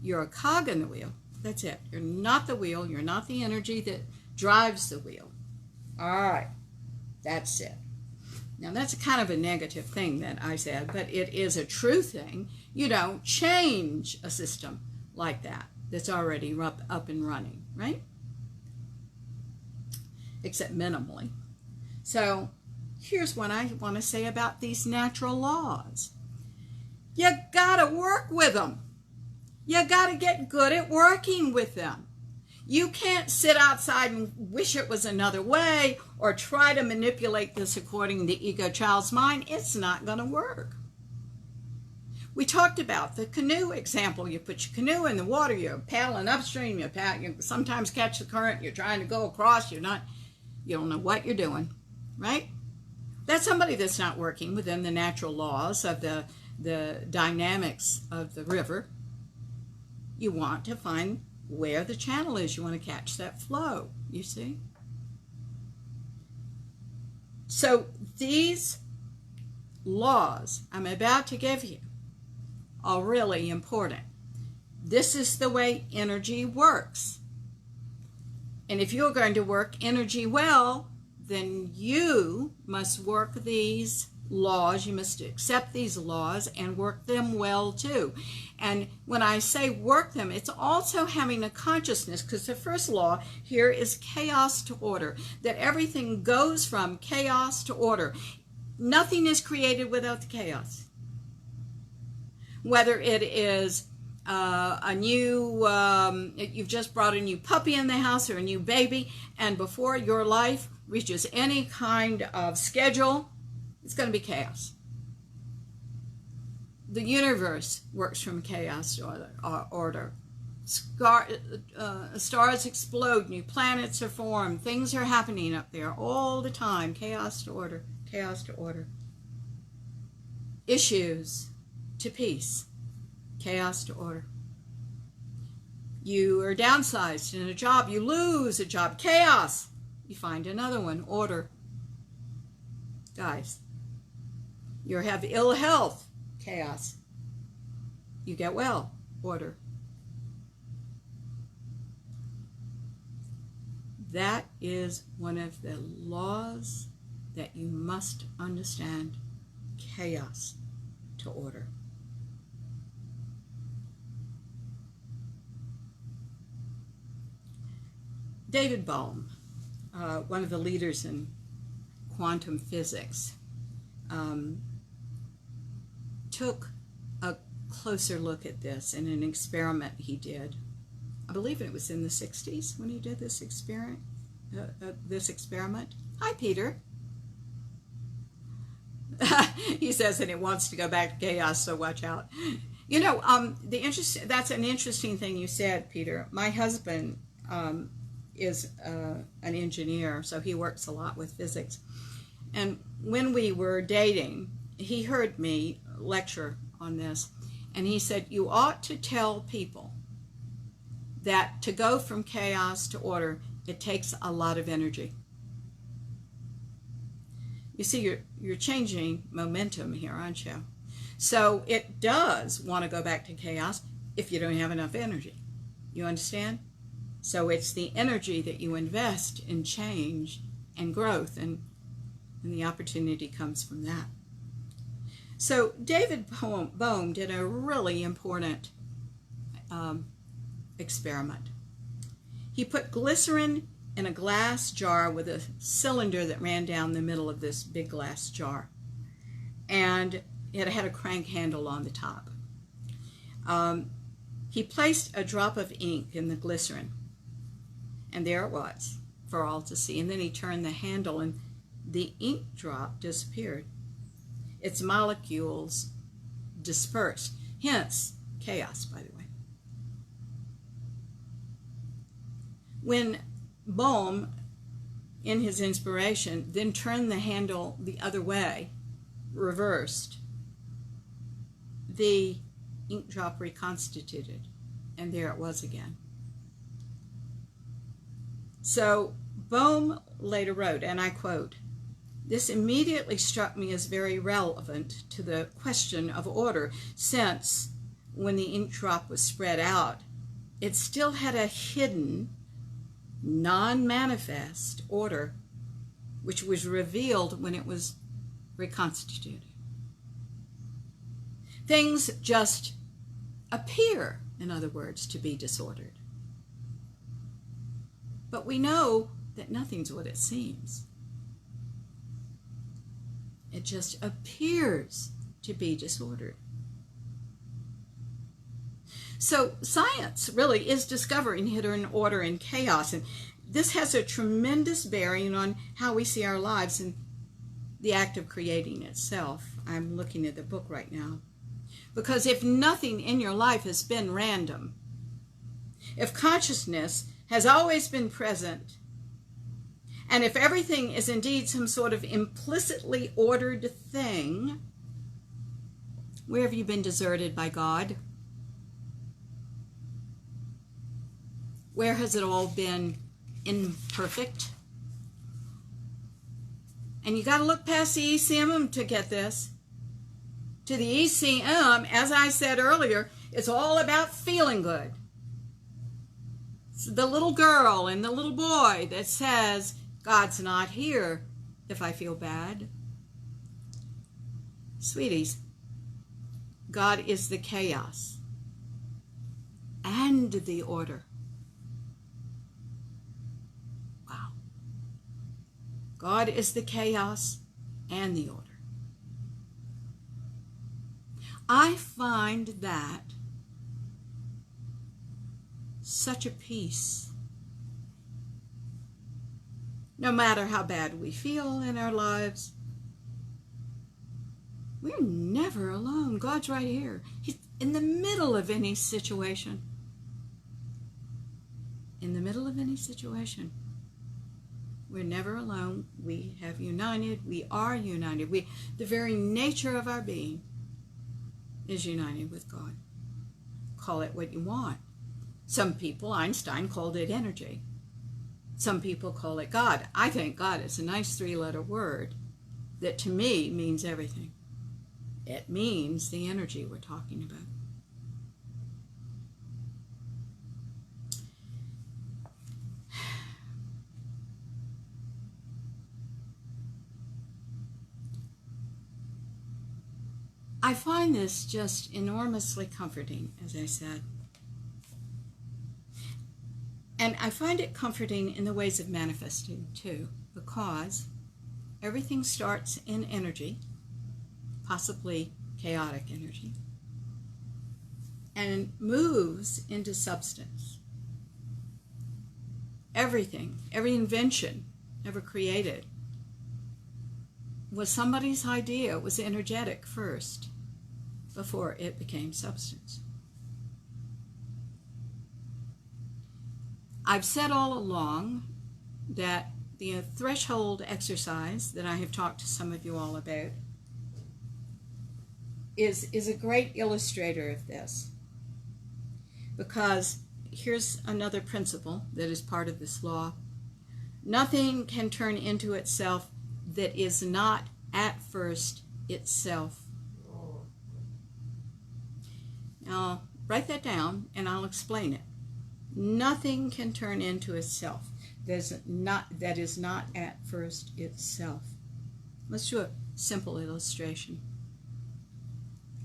[SPEAKER 1] you're a cog in the wheel. That's it. You're not the wheel. You're not the energy that drives the wheel. All right. That's it. Now, that's kind of a negative thing that I said, but it is a true thing. You don't change a system like that that's already up and running, right? Except minimally. So here's what I want to say about these natural laws. You got to work with them. You got to get good at working with them. You can't sit outside and wish it was another way or try to manipulate this according to the ego child's mind. It's not going to work. We talked about the canoe example. You put your canoe in the water, you're paddling upstream, you sometimes catch the current, you're trying to go across, you don't know what you're doing, right? That's somebody that's not working within the natural laws of the dynamics of the river. You want to find where the channel is. You want to catch that flow, you see? So these laws I'm about to give you are really important. This is the way energy works. And if you're going to work energy well, then you must work these laws. You must accept these laws and work them well too. And when I say work them, it's also having a consciousness, because the first law here is chaos to order, that everything goes from chaos to order. Nothing is created without the chaos. Whether it is you've just brought a new puppy in the house or a new baby, and before your life reaches any kind of schedule, it's going to be chaos. The universe works from chaos to order. Stars explode, new planets are formed, things are happening up there all the time. Chaos to order, chaos to order. Issues to peace, chaos to order. You are downsized in a job, you lose a job, chaos. You find another one, order. Guys, you have ill health, chaos. You get well, order. That is one of the laws that you must understand. Chaos to order. David Bohm, one of the leaders in quantum physics, took a closer look at this in an experiment he did. I believe it was in the 60s when he did this experiment. Hi, Peter. He says that it wants to go back to chaos, so watch out. You know, that's an interesting thing you said, Peter. My husband is an engineer, so he works a lot with physics. And when we were dating, he heard me lecture on this, and he said, you ought to tell people that to go from chaos to order, it takes a lot of energy. You see, you're changing momentum here, aren't you? So it does want to go back to chaos if you don't have enough energy. You understand? So it's the energy that you invest in change and growth, and the opportunity comes from that. So David Bohm did a really important experiment. He put glycerin in a glass jar with a cylinder that ran down the middle of this big glass jar. And it had a crank handle on the top. He placed a drop of ink in the glycerin, and there it was for all to see. And then he turned the handle, and the ink drop disappeared. Its molecules dispersed, hence chaos, by the way. When Bohm, in his inspiration, then turned the handle the other way, reversed, the ink drop reconstituted, and there it was again. So Bohm later wrote, and I quote, "This immediately struck me as very relevant to the question of order, since when the ink drop was spread out, it still had a hidden, non-manifest order, which was revealed when it was reconstituted. Things just appear, in other words, to be disordered. But we know that nothing's what it seems. It just appears to be disordered." So science really is discovering hidden order and chaos, and this has a tremendous bearing on how we see our lives and the act of creating itself. I'm looking at the book right now. Because if nothing in your life has been random, if consciousness has always been present, and if everything is indeed some sort of implicitly ordered thing, where have you been deserted by God? Where has it all been imperfect? And you got to look past the ECM to get this. To the ECM, as I said earlier, it's all about feeling good. It's the little girl and the little boy that says, God's not here if I feel bad. Sweeties, God is the chaos and the order. Wow. God is the chaos and the order. I find that such a peace. No matter how bad we feel in our lives, we're never alone. God's right here. He's in the middle of any situation. In the middle of any situation. We're never alone. We have united. We are united. The very nature of our being is united with God. Call it what you want. Some people, Einstein called it energy. Some people call it God. I think God is a nice three-letter word that to me means everything. It means the energy we're talking about. I find this just enormously comforting, as I said. And I find it comforting in the ways of manifesting, too, because everything starts in energy, possibly chaotic energy, and moves into substance. Everything, every invention ever created was somebody's idea. It was energetic first, before it became substance. I've said all along that the threshold exercise that I have talked to some of you all about is a great illustrator of this. Because here's another principle that is part of this law. Nothing can turn into itself that is not at first itself. Now, write that down and I'll explain it. Nothing can turn into itself that is not at first itself. Let's do a simple illustration.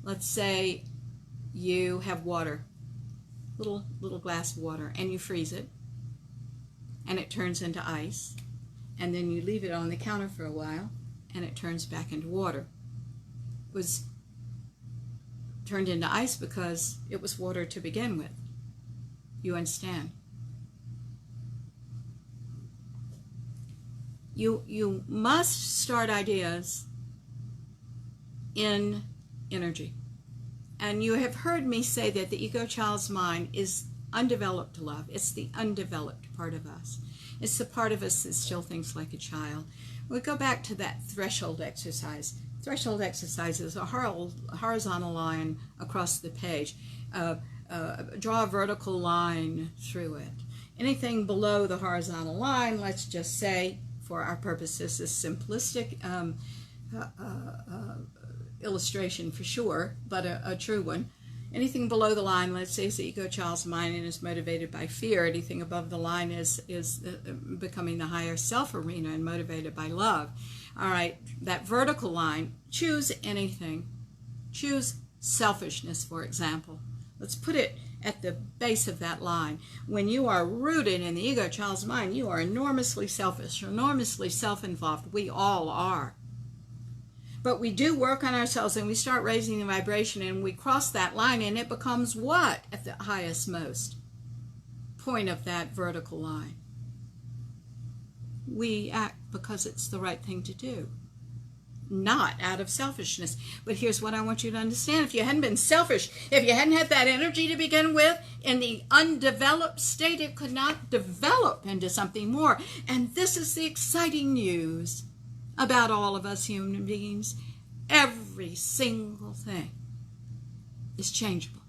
[SPEAKER 1] Let's say you have water, little glass of water, and you freeze it, and it turns into ice, and then you leave it on the counter for a while, and it turns back into water. It was turned into ice because it was water to begin with. You understand? You must start ideas in energy. And you have heard me say that the ego child's mind is undeveloped love. It's the undeveloped part of us. It's the part of us that still thinks like a child. We go back to that threshold exercise. Threshold exercise is a horizontal line across the page. Draw a vertical line through it. Anything below the horizontal line, let's just say, for our purposes, is simplistic illustration for sure, but a true one. Anything below the line, let's say, is the ego child's mind and is motivated by fear. Anything above the line is becoming the higher self arena and motivated by love. All right, that vertical line, choose anything. Choose selfishness, for example. Let's put it at the base of that line. When you are rooted in the ego child's mind, you are enormously selfish, enormously self-involved. We all are. But we do work on ourselves and we start raising the vibration and we cross that line and it becomes what at the highest most point of that vertical line? We act because it's the right thing to do, not out of selfishness. But here's what I want you to understand. If you hadn't been selfish, if you hadn't had that energy to begin with, in the undeveloped state, it could not develop into something more. And this is the exciting news about all of us human beings. Every single thing is changeable.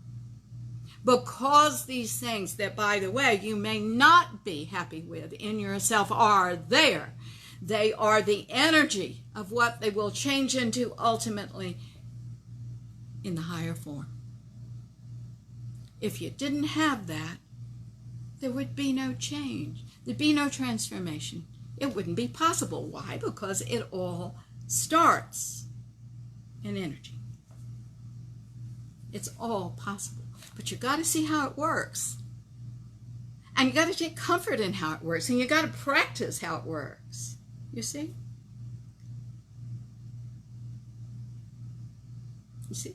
[SPEAKER 1] Because these things that, by the way, you may not be happy with in yourself are there. They are the energy of what they will change into ultimately in the higher form. If you didn't have that, there would be no change. There'd be no transformation. It wouldn't be possible. Why? Because it all starts in energy. It's all possible. But you got to see how it works. And you got to take comfort in how it works. And you got to practice how it works. You see? You see?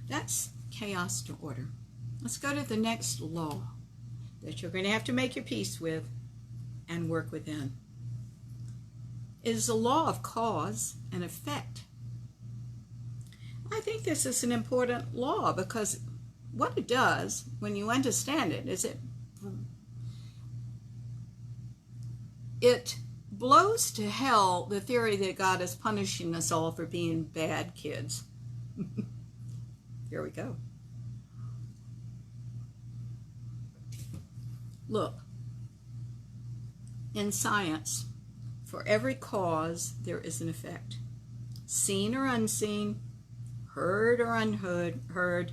[SPEAKER 1] That's chaos to order. Let's go to the next law that you're going to have to make your peace with and work within. It is the law of cause and effect. I think this is an important law because what it does when you understand it is it blows to hell the theory that God is punishing us all for being bad kids. Here we go. Look, in science, for every cause, there is an effect. Seen or unseen, heard or unheard,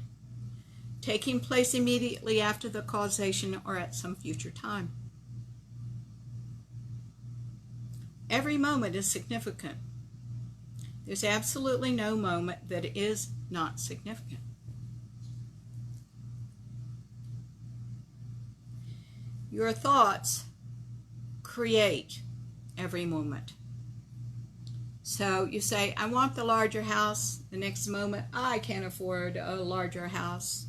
[SPEAKER 1] taking place immediately after the causation or at some future time. Every moment is significant. There's absolutely no moment that is not significant. Your thoughts create every moment. So you say, I want the larger house. The next moment, I can't afford a larger house.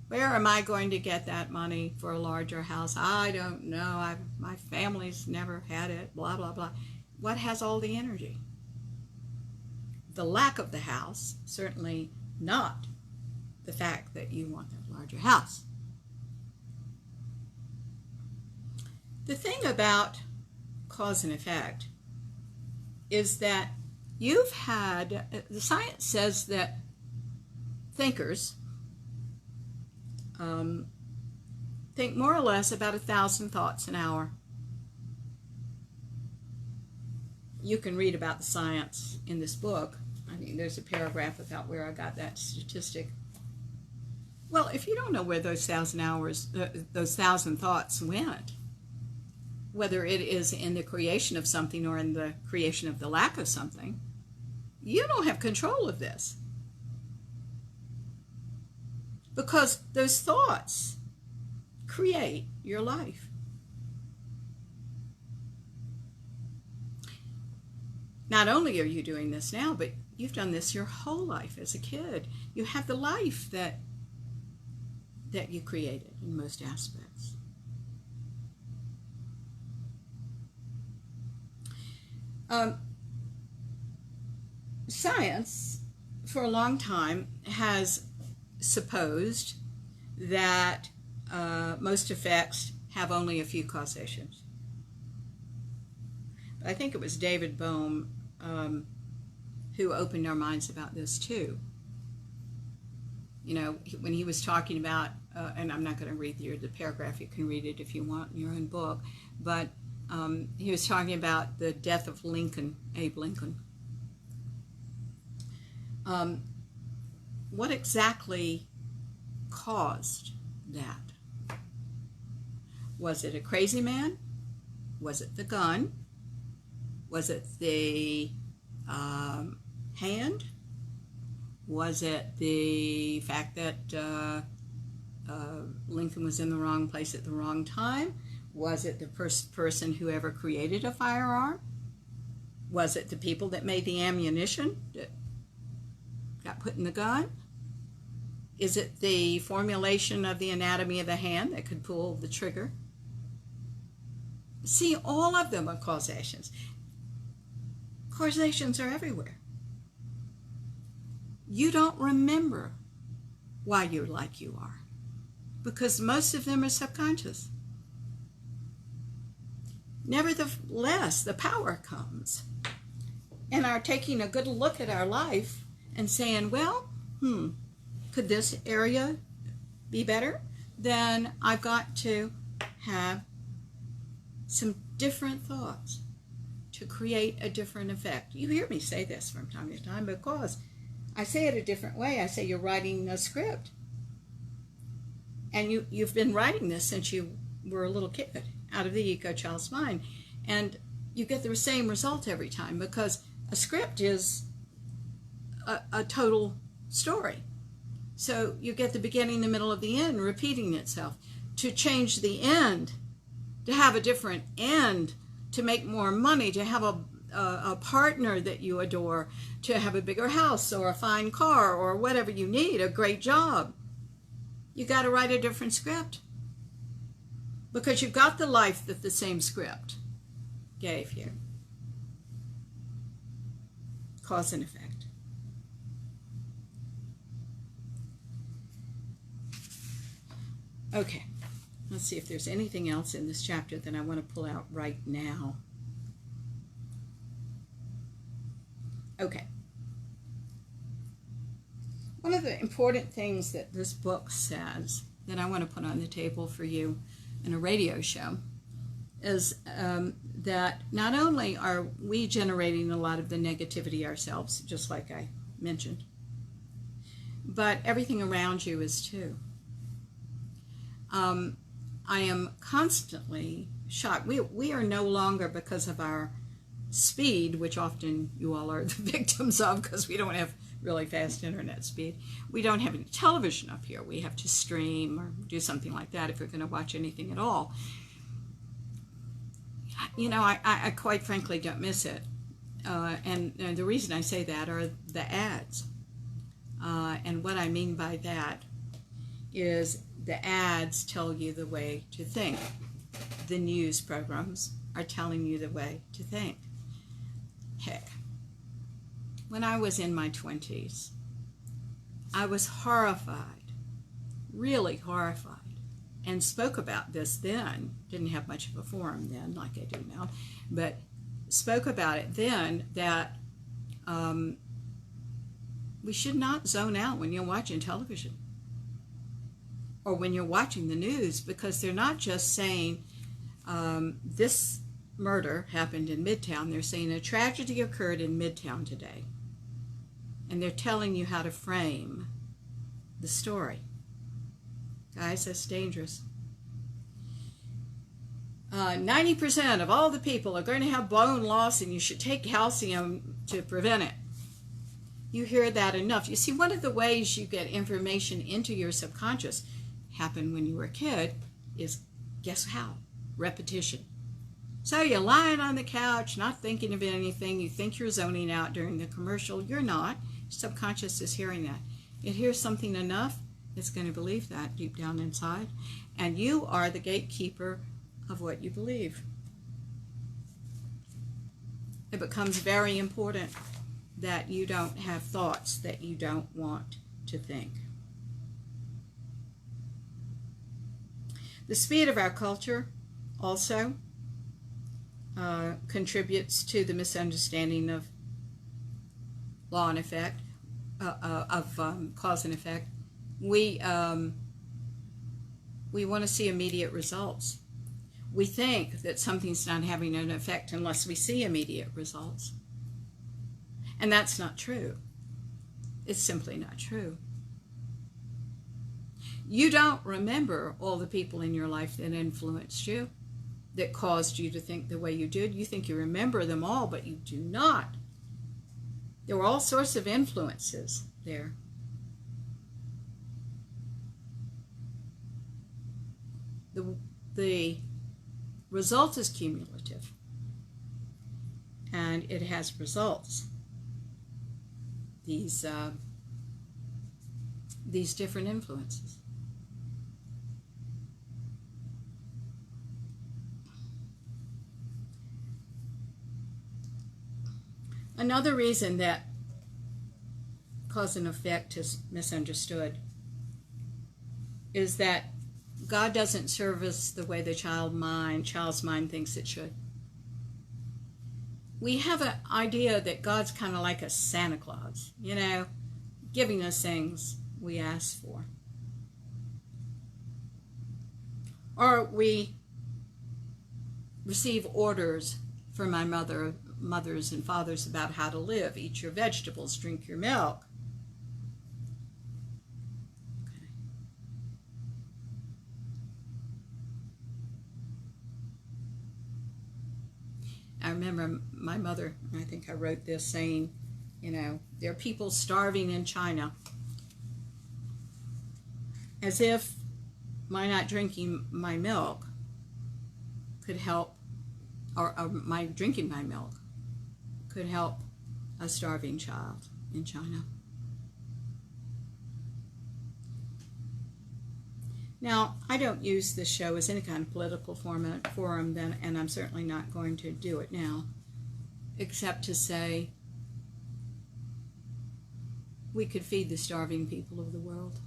[SPEAKER 1] Where am I going to get that money for a larger house? I don't know. My family's never had it, blah, blah, blah. What has all the energy? The lack of the house, certainly not the fact that you want that larger house. The thing about cause and effect is that you've had, the science says that thinkers think more or less about 1,000 thoughts an hour. You can read about the science in this book. I mean, there's a paragraph about where I got that statistic. Well, if you don't know where those 1,000 thoughts went, whether it is in the creation of something or in the creation of the lack of something, you don't have control of this. Because those thoughts create your life. Not only are you doing this now, but you've done this your whole life as a kid. You have the life that you created in most aspects. Science, for a long time, has supposed that most effects have only a few causations. But I think it was David Bohm who opened our minds about this too. You know, when he was talking about, and I'm not going to read the paragraph, you can read it if you want in your own book, but he was talking about the death of Lincoln, Abe Lincoln. What exactly caused that? Was it a crazy man? Was it the gun? Was it the hand? Was it the fact that Lincoln was in the wrong place at the wrong time? Was it the person who ever created a firearm? Was it the people that made the ammunition that got put in the gun? Is it the formulation of the anatomy of the hand that could pull the trigger? See, all of them are causations. Causations are everywhere. You don't remember why you're like you are, because most of them are subconscious. Nevertheless, the power comes in our taking a good look at our life and saying, well, could this area be better? Then I've got to have some different thoughts to create a different effect. You hear me say this from time to time because I say it a different way. I say you're writing a script. And you've been writing this since you were a little kid out of the ego child's mind. And you get the same result every time because a script is a total story. So you get the beginning, the middle, of the end repeating itself. To change the end, to have a different end, to make more money, to have a partner that you adore, to have a bigger house or a fine car or whatever you need, a great job. You got to write a different script because you've got the life that the same script gave you. Cause and effect. Okay, let's see if there's anything else in this chapter that I want to pull out right now. Okay. One of the important things that this book says that I want to put on the table for you in a radio show is that not only are we generating a lot of the negativity ourselves, just like I mentioned, but everything around you is too. I am constantly shocked. We are no longer, because of our speed, which often you all are the victims of because we don't have really fast internet speed. We don't have any television up here. We have to stream or do something like that if we're going to watch anything at all. You know, I quite frankly don't miss it. And the reason I say that are the ads. And what I mean by that is the ads tell you the way to think. The news programs are telling you the way to think. Heck, when I was in my 20s, I was horrified, really horrified, and spoke about this then. Didn't have much of a forum then like I do now, but spoke about it then that we should not zone out when you're watching television or when you're watching the news, because they're not just saying this murder happened in Midtown. They're saying a tragedy occurred in Midtown today. And they're telling you how to frame the story. Guys, that's dangerous. 90% of all the people are going to have bone loss, and you should take calcium to prevent it. You hear that enough. You see, one of the ways you get information into your subconscious happened when you were a kid is, guess how? Repetition. So you're lying on the couch, not thinking of anything. You think you're zoning out during the commercial. You're not. Subconscious is hearing that. It hears something enough, it's going to believe that deep down inside. And you are the gatekeeper of what you believe. It becomes very important that you don't have thoughts that you don't want to think. The speed of our culture also contributes to the misunderstanding of law and effect, cause and effect. We want to see immediate results. We think that something's not having an effect unless we see immediate results. And that's not true. It's simply not true. You don't remember all the people in your life that influenced you, that caused you to think the way you did. You think you remember them all, but you do not. There were all sorts of influences there. The result is cumulative, and it has results. These different influences. Another reason that cause and effect is misunderstood is that God doesn't serve us the way the child's mind thinks it should. We have an idea that God's kind of like a Santa Claus, giving us things we ask for. Or we receive orders from my mothers and fathers about how to live. Eat your vegetables, drink your milk. Okay. I remember my mother, I think I wrote this, saying, there are people starving in China. As if my not drinking my milk could help, or my drinking my milk could help a starving child in China. Now, I don't use this show as any kind of political forum, and I'm certainly not going to do it now, except to say we could feed the starving people of the world.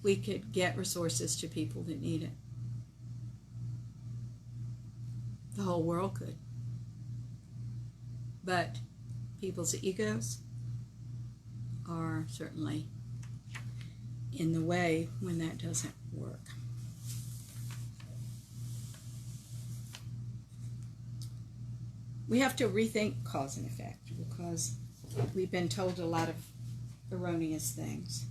[SPEAKER 1] We could get resources to people that need it. The whole world could. But people's egos are certainly in the way when that doesn't work. We have to rethink cause and effect because we've been told a lot of erroneous things.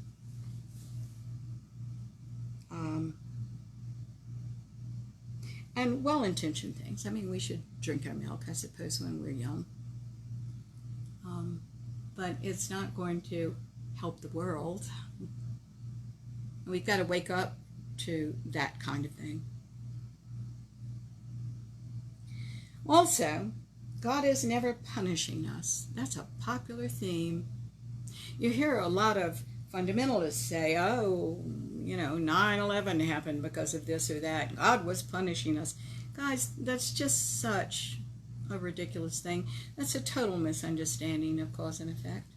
[SPEAKER 1] And well-intentioned things. I mean, we should drink our milk, I suppose, when we're young. But it's not going to help the world. We've got to wake up to that kind of thing. Also, God is never punishing us. That's a popular theme. You hear a lot of fundamentalists say, 9/11 happened because of this or that. God was punishing us. Guys, that's just such a ridiculous thing. That's a total misunderstanding of cause and effect.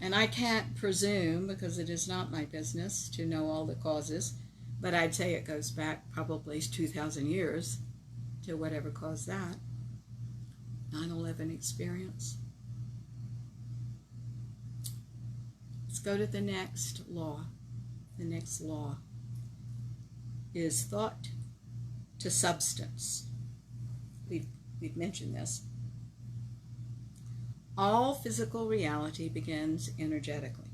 [SPEAKER 1] And I can't presume, because it is not my business to know all the causes, but I'd say it goes back probably 2,000 years to whatever caused that 9/11 experience. It's go to the next law. The next law is thought to substance. We've mentioned this. All physical reality begins energetically.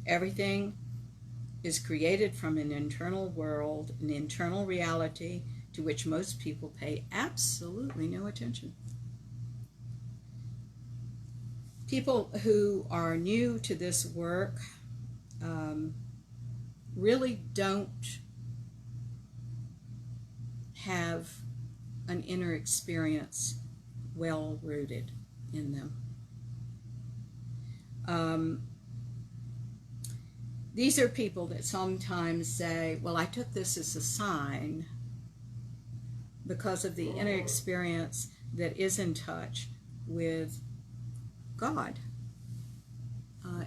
[SPEAKER 1] Everything is created from an internal world, an internal reality to which most people pay absolutely no attention. People who are new to this work really don't have an inner experience well rooted in them. These are people that sometimes say, well, I took this as a sign because of the inner experience that is in touch with God,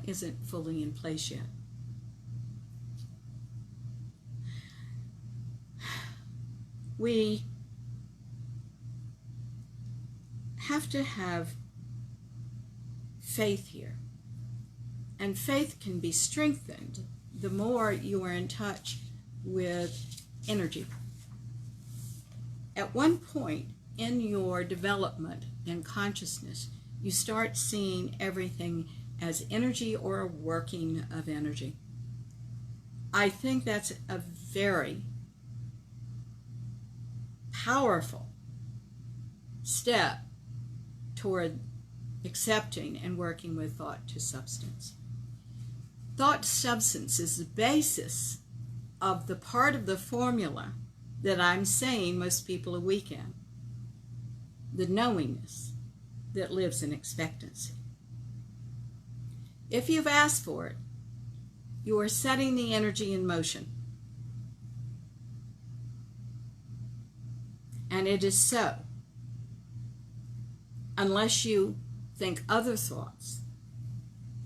[SPEAKER 1] isn't fully in place yet. We have to have faith here. And faith can be strengthened the more you are in touch with energy. At one point in your development in consciousness, you start seeing everything as energy or a working of energy. I think that's a very powerful step toward accepting and working with thought to substance. Thought to substance is the basis of the part of the formula that I'm saying most people are weak in. The knowingness that lives in expectancy. If you've asked for it, you are setting the energy in motion. And it is so, unless you think other thoughts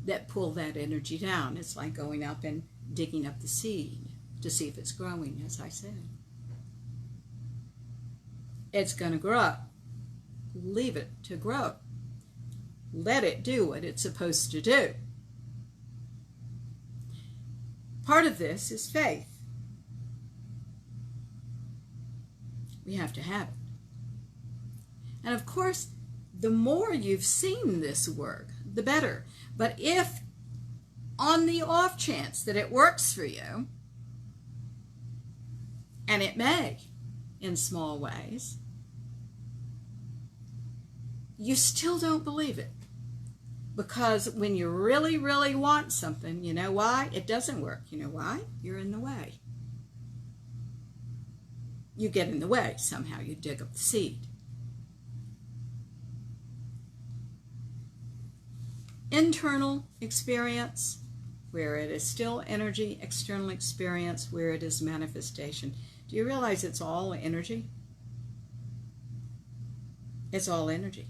[SPEAKER 1] that pull that energy down. It's like going up and digging up the seed to see if it's growing, as I said. It's going to grow. Leave it to grow. Let it do what it's supposed to do. Part of this is faith. We have to have it. And of course, the more you've seen this work, the better. But if on the off chance that it works for you, and it may in small ways, you still don't believe it. Because when you really, really want something, you know why? It doesn't work. You know why? You're in the way. You get in the way. Somehow you dig up the seed. Internal experience, where it is still energy. External experience, where it is manifestation. Do you realize it's all energy? It's all energy.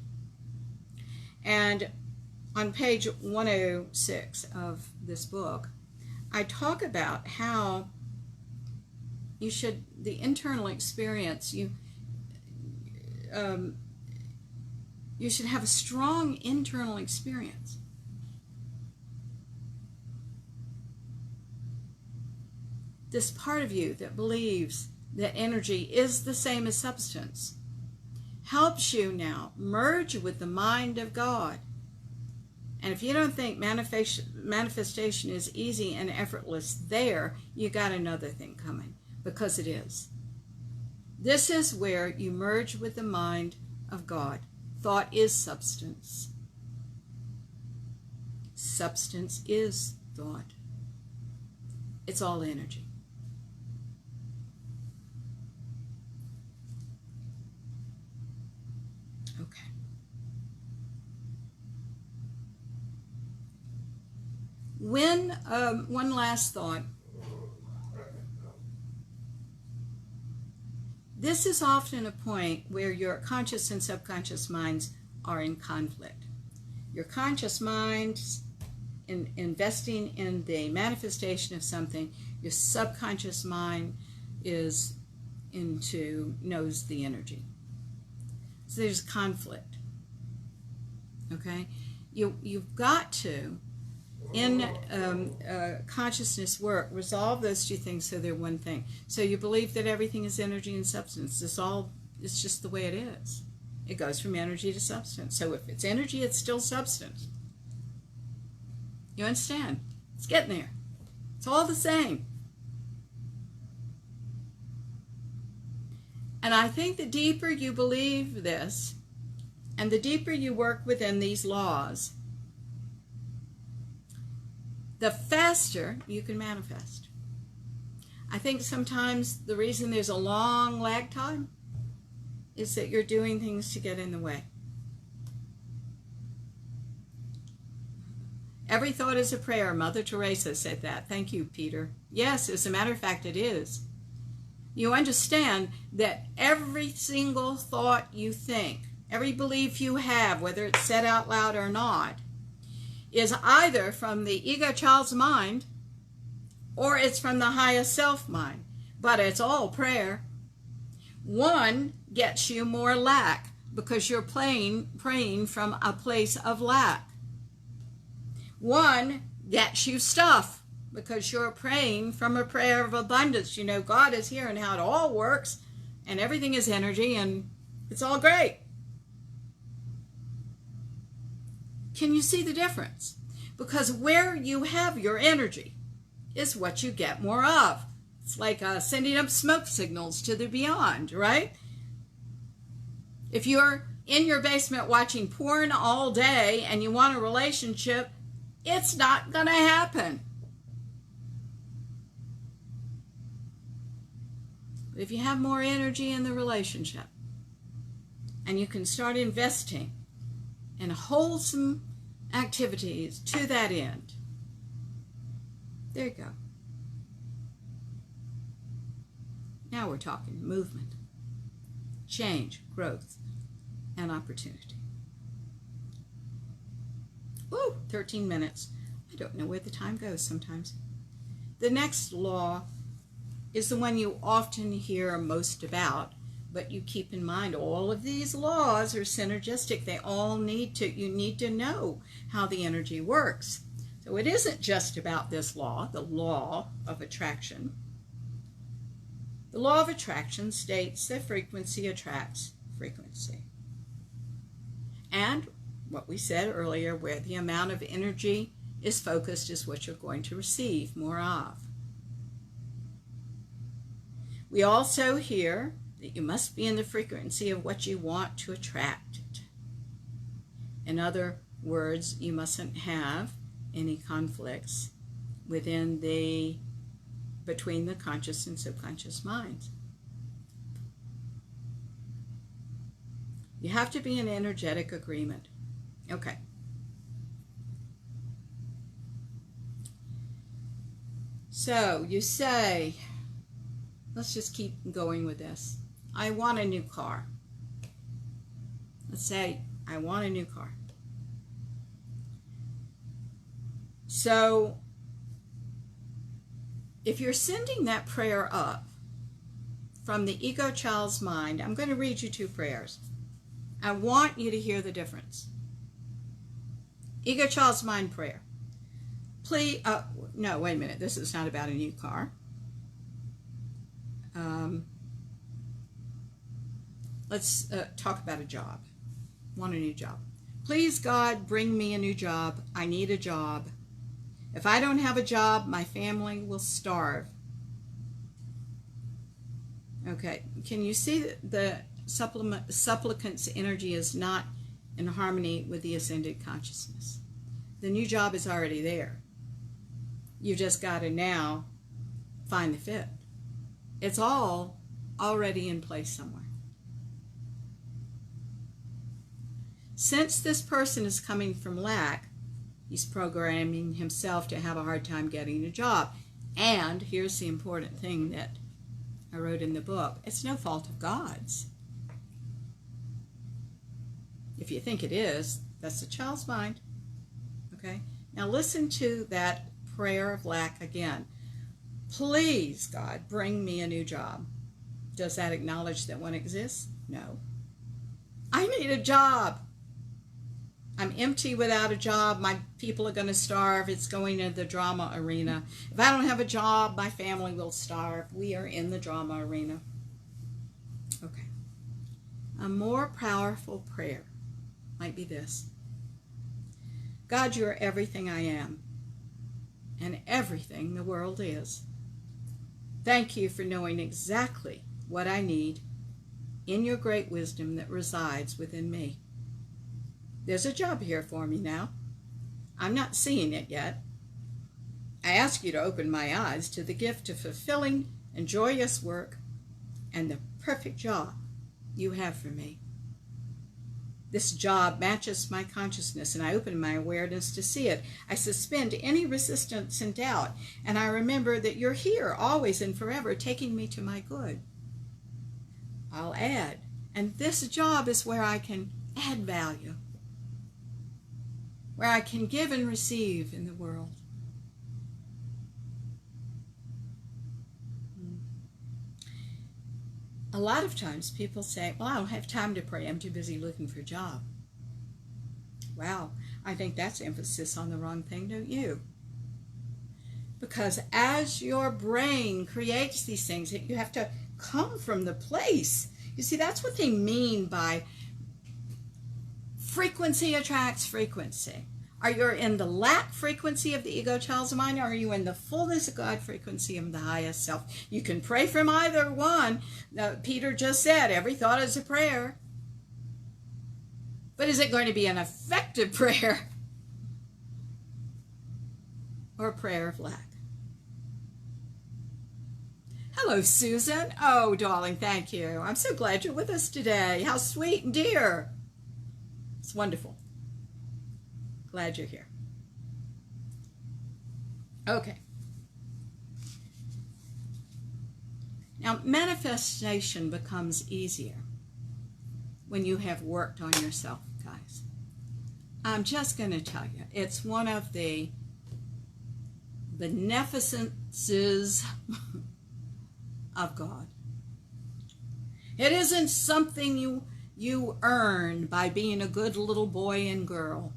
[SPEAKER 1] And on page 106 of this book, I talk about how you should, the internal experience, you should have a strong internal experience. This part of you that believes that energy is the same as substance helps you now merge with the mind of God. And if you don't think manifestation is easy and effortless there, you got another thing coming, because it is. This is where you merge with the mind of God. Thought is substance. Substance is thought. It's all energy. Okay. When, one last thought. This is often a point where your conscious and subconscious minds are in conflict. Your conscious mind's investing in the manifestation of something. Your subconscious mind is knows the energy. So there's conflict. Okay? You've got to in consciousness work, resolve those two things so they're one thing. So you believe that everything is energy and substance. It's just the way it is. It goes from energy to substance. So if it's energy, it's still substance. You understand? It's getting there. It's all the same. And I think the deeper you believe this, and the deeper you work within these laws, the faster you can manifest. I think sometimes the reason there's a long lag time is that you're doing things to get in the way. Every thought is a prayer. Mother Teresa said that. Thank you, Peter. Yes, as a matter of fact, it is. You understand that every single thought you think, every belief you have, whether it's said out loud or not, is either from the ego child's mind or it's from the highest self mind. But it's all prayer. One gets you more lack because you're praying from a place of lack. One gets you stuff because you're praying from a prayer of abundance. You know, God is here and how it all works, and everything is energy, and it's all great. Can you see the difference? Because where you have your energy is what you get more of. It's like sending up smoke signals to the beyond, right? If you're in your basement watching porn all day and you want a relationship, it's not going to happen. But if you have more energy in the relationship and you can start investing in wholesome activities to that end, there you go. Now we're talking movement, change, growth, and opportunity. Woo, 13 minutes. I don't know where the time goes sometimes. The next law is the one you often hear most about, but you keep in mind all of these laws are synergistic. They all you need to know how the energy works. So it isn't just about this law, the law of attraction. The law of attraction states that frequency attracts frequency. And what we said earlier, where the amount of energy is focused is what you're going to receive more of. We also hear that you must be in the frequency of what you want to attract. In other words, you mustn't have any conflicts between the conscious and subconscious minds. You have to be in energetic agreement. Okay. So you say, let's just keep going with this. I want a new car. Let's say I want a new car. So if you're sending that prayer up from the ego child's mind, I'm going to read you two prayers. I want you to hear the difference. Ego child's mind prayer. Please, no, wait a minute. This is not about a new car. Let's talk about a job. Want a new job. Please, God, bring me a new job. I need a job. If I don't have a job, my family will starve. Okay, can you see that the supplicant's energy is not in harmony with the ascended consciousness? The new job is already there. You just got to now find the fit. It's all already in place somewhere. Since this person is coming from lack, he's programming himself to have a hard time getting a job. And here's the important thing that I wrote in the book. It's no fault of God's. If you think it is, that's the child's mind. Okay? Now listen to that prayer of lack again. Please, God, bring me a new job. Does that acknowledge that one exists? No. I need a job. I'm empty without a job. My people are going to starve. It's going into the drama arena. If I don't have a job, my family will starve. We are in the drama arena. Okay. A more powerful prayer might be this. God, you are everything I am and everything the world is. Thank you for knowing exactly what I need in your great wisdom that resides within me. There's a job here for me now. I'm not seeing it yet. I ask you to open my eyes to the gift of fulfilling and joyous work and the perfect job you have for me. This job matches my consciousness, and I open my awareness to see it. I suspend any resistance and doubt, and I remember that you're here always and forever, taking me to my good. I'll add, and this job is where I can add value, where I can give and receive in the world. A lot of times people say, well, I don't have time to pray. I'm too busy looking for a job. Wow, I think that's emphasis on the wrong thing, don't you? Because as your brain creates these things, you have to come from the place. You see, that's what they mean by frequency attracts frequency. Are you in the lack frequency of the ego child's mind, or are you in the fullness of God frequency of the highest self? You can pray from either one. Peter just said, every thought is a prayer. But is it going to be an effective prayer or a prayer of lack? Hello, Susan. Oh, darling, thank you. I'm so glad you're with us today. How sweet and dear. It's wonderful. Glad you're here. Okay. Now, manifestation becomes easier when you have worked on yourself, guys. I'm just going to tell you, it's one of the beneficences of God. It isn't something you earn by being a good little boy and girl.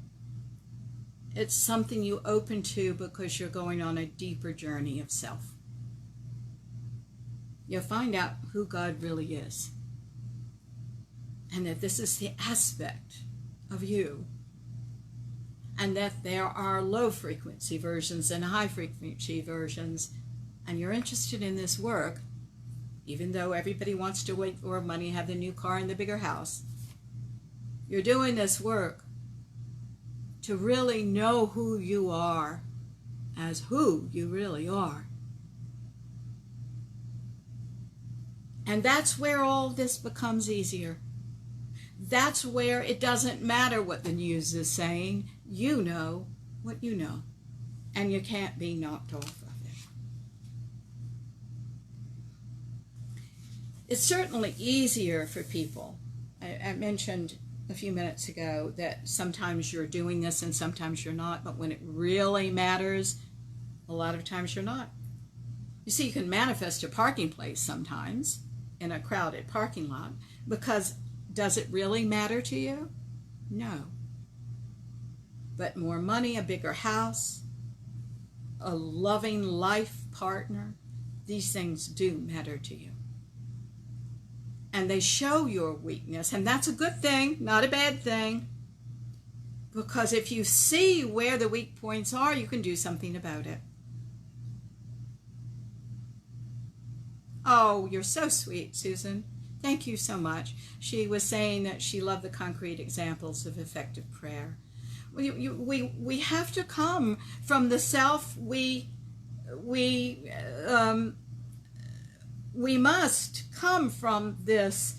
[SPEAKER 1] It's something you open to because you're going on a deeper journey of self. You'll find out who God really is. And that this is the aspect of you. And that there are low frequency versions and high frequency versions. And you're interested in this work, even though everybody wants to wait for money, have the new car and the bigger house. You're doing this work to really know who you are as who you really are. And that's where all this becomes easier. That's where it doesn't matter what the news is saying. You know what you know. And you can't be knocked off of it. It's certainly easier for people. I mentioned a few minutes ago that sometimes you're doing this and sometimes you're not, but when it really matters, a lot of times you're not. You see, you can manifest a parking place sometimes in a crowded parking lot, because does it really matter to you? No. But more money, a bigger house, a loving life partner, these things do matter to you. And they show your weakness, and that's a good thing, not a bad thing. Because if you see where the weak points are, you can do something about it. Oh, you're so sweet, Susan. Thank you so much. She was saying that she loved the concrete examples of effective prayer. We have to come from the self. We must come from this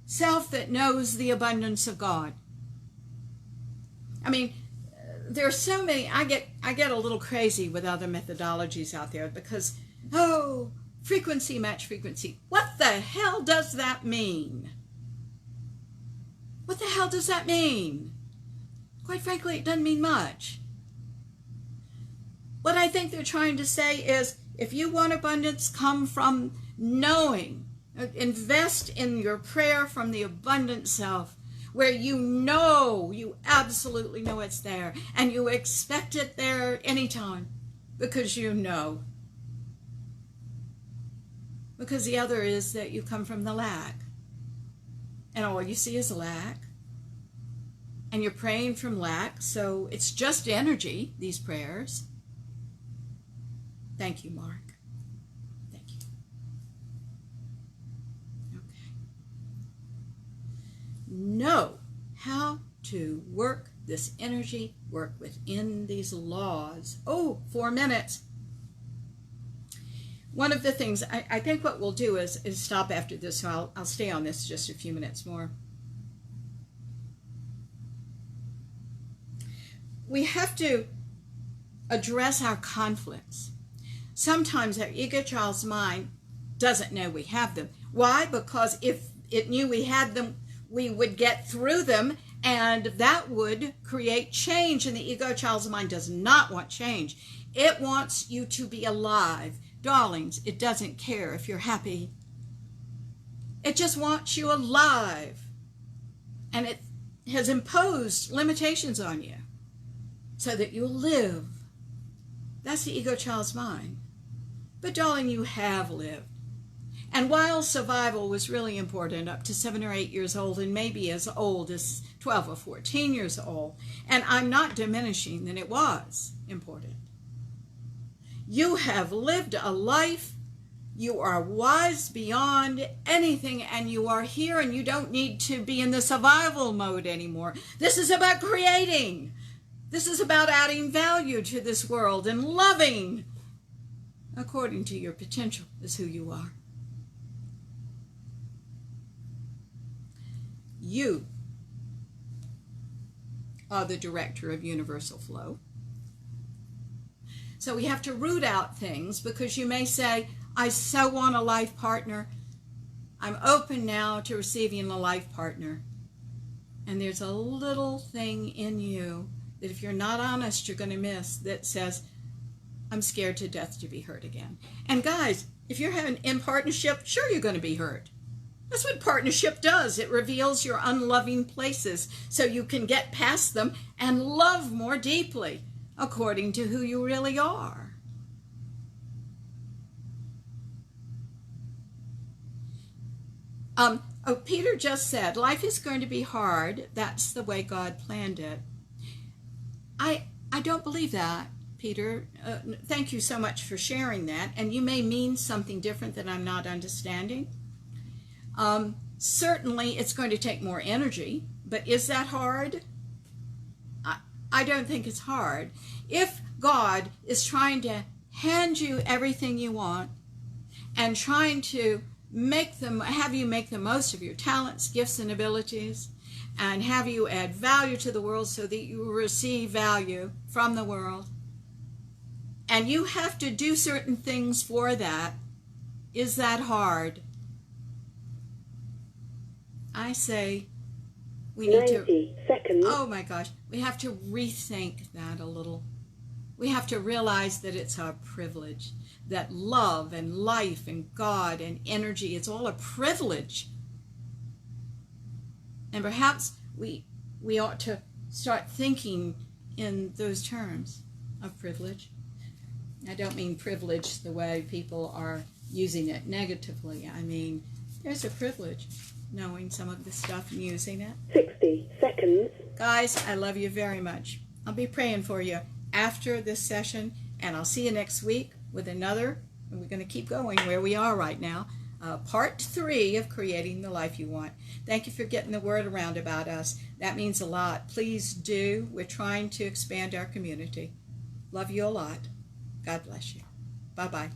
[SPEAKER 1] self that knows the abundance of God. I mean, there's so many. I get a little crazy with other methodologies out there because, frequency match frequency. What the hell does that mean? What the hell does that mean? Quite frankly, it doesn't mean much. What I think they're trying to say is, if you want abundance, come from knowing. Invest in your prayer from the abundant self, where you absolutely know it's there, and you expect it there anytime because you know. Because the other is that you come from the lack, and all you see is lack, and you're praying from lack, so it's just energy, these prayers. Thank you, Mark. Thank you. Okay. Know how to work this energy, work within these laws. Oh, 4 minutes. One of the things, I think what we'll do is stop after this, so I'll stay on this just a few minutes more. We have to address our conflicts. Sometimes our ego child's mind doesn't know we have them. Why? Because if it knew we had them, we would get through them, and that would create change. And the ego child's mind does not want change. It wants you to be alive. Darlings, it doesn't care if you're happy. It just wants you alive. And it has imposed limitations on you so that you live. That's the ego child's mind. But darling, you have lived. And while survival was really important up to 7 or 8 years old, and maybe as old as 12 or 14 years old, and I'm not diminishing that it was important, you have lived a life. You are wise beyond anything, and you are here, and you don't need to be in the survival mode anymore. This is about creating. This is about adding value to this world and loving according to your potential is who you are. You are the director of universal flow. So we have to root out things, because you may say, I so want a life partner. I'm open now to receiving a life partner. And there's a little thing in you that if you're not honest, you're going to miss, that says, I'm scared to death to be hurt again. And guys, if you're having in partnership, sure, you're going to be hurt. That's what partnership does. It reveals your unloving places so you can get past them and love more deeply according to who you really are. Peter just said, life is going to be hard. That's the way God planned it. I don't believe that, Peter. Thank you so much for sharing that. And you may mean something different that I'm not understanding. Certainly it's going to take more energy, but is that hard? I don't think it's hard. If God is trying to hand you everything you want and trying to have you make the most of your talents, gifts, and abilities, and have you add value to the world so that you receive value from the world, and you have to do certain things for that, is that hard? I say we need
[SPEAKER 2] 90 seconds.
[SPEAKER 1] Oh my gosh, we have to rethink that a little. We have to realize that it's our privilege, that love and life and God and energy, it's all a privilege. And perhaps we ought to start thinking in those terms of privilege. I don't mean privilege the way people are using it negatively. I mean, there's a privilege knowing some of this stuff and using it.
[SPEAKER 2] 60 seconds.
[SPEAKER 1] Guys, I love you very much. I'll be praying for you after this session, and I'll see you next week with another, and we're going to keep going where we are right now, part 3 of creating the life you want. Thank you for getting the word around about us. That means a lot. Please do. We're trying to expand our community. Love you a lot. God bless you. Bye-bye.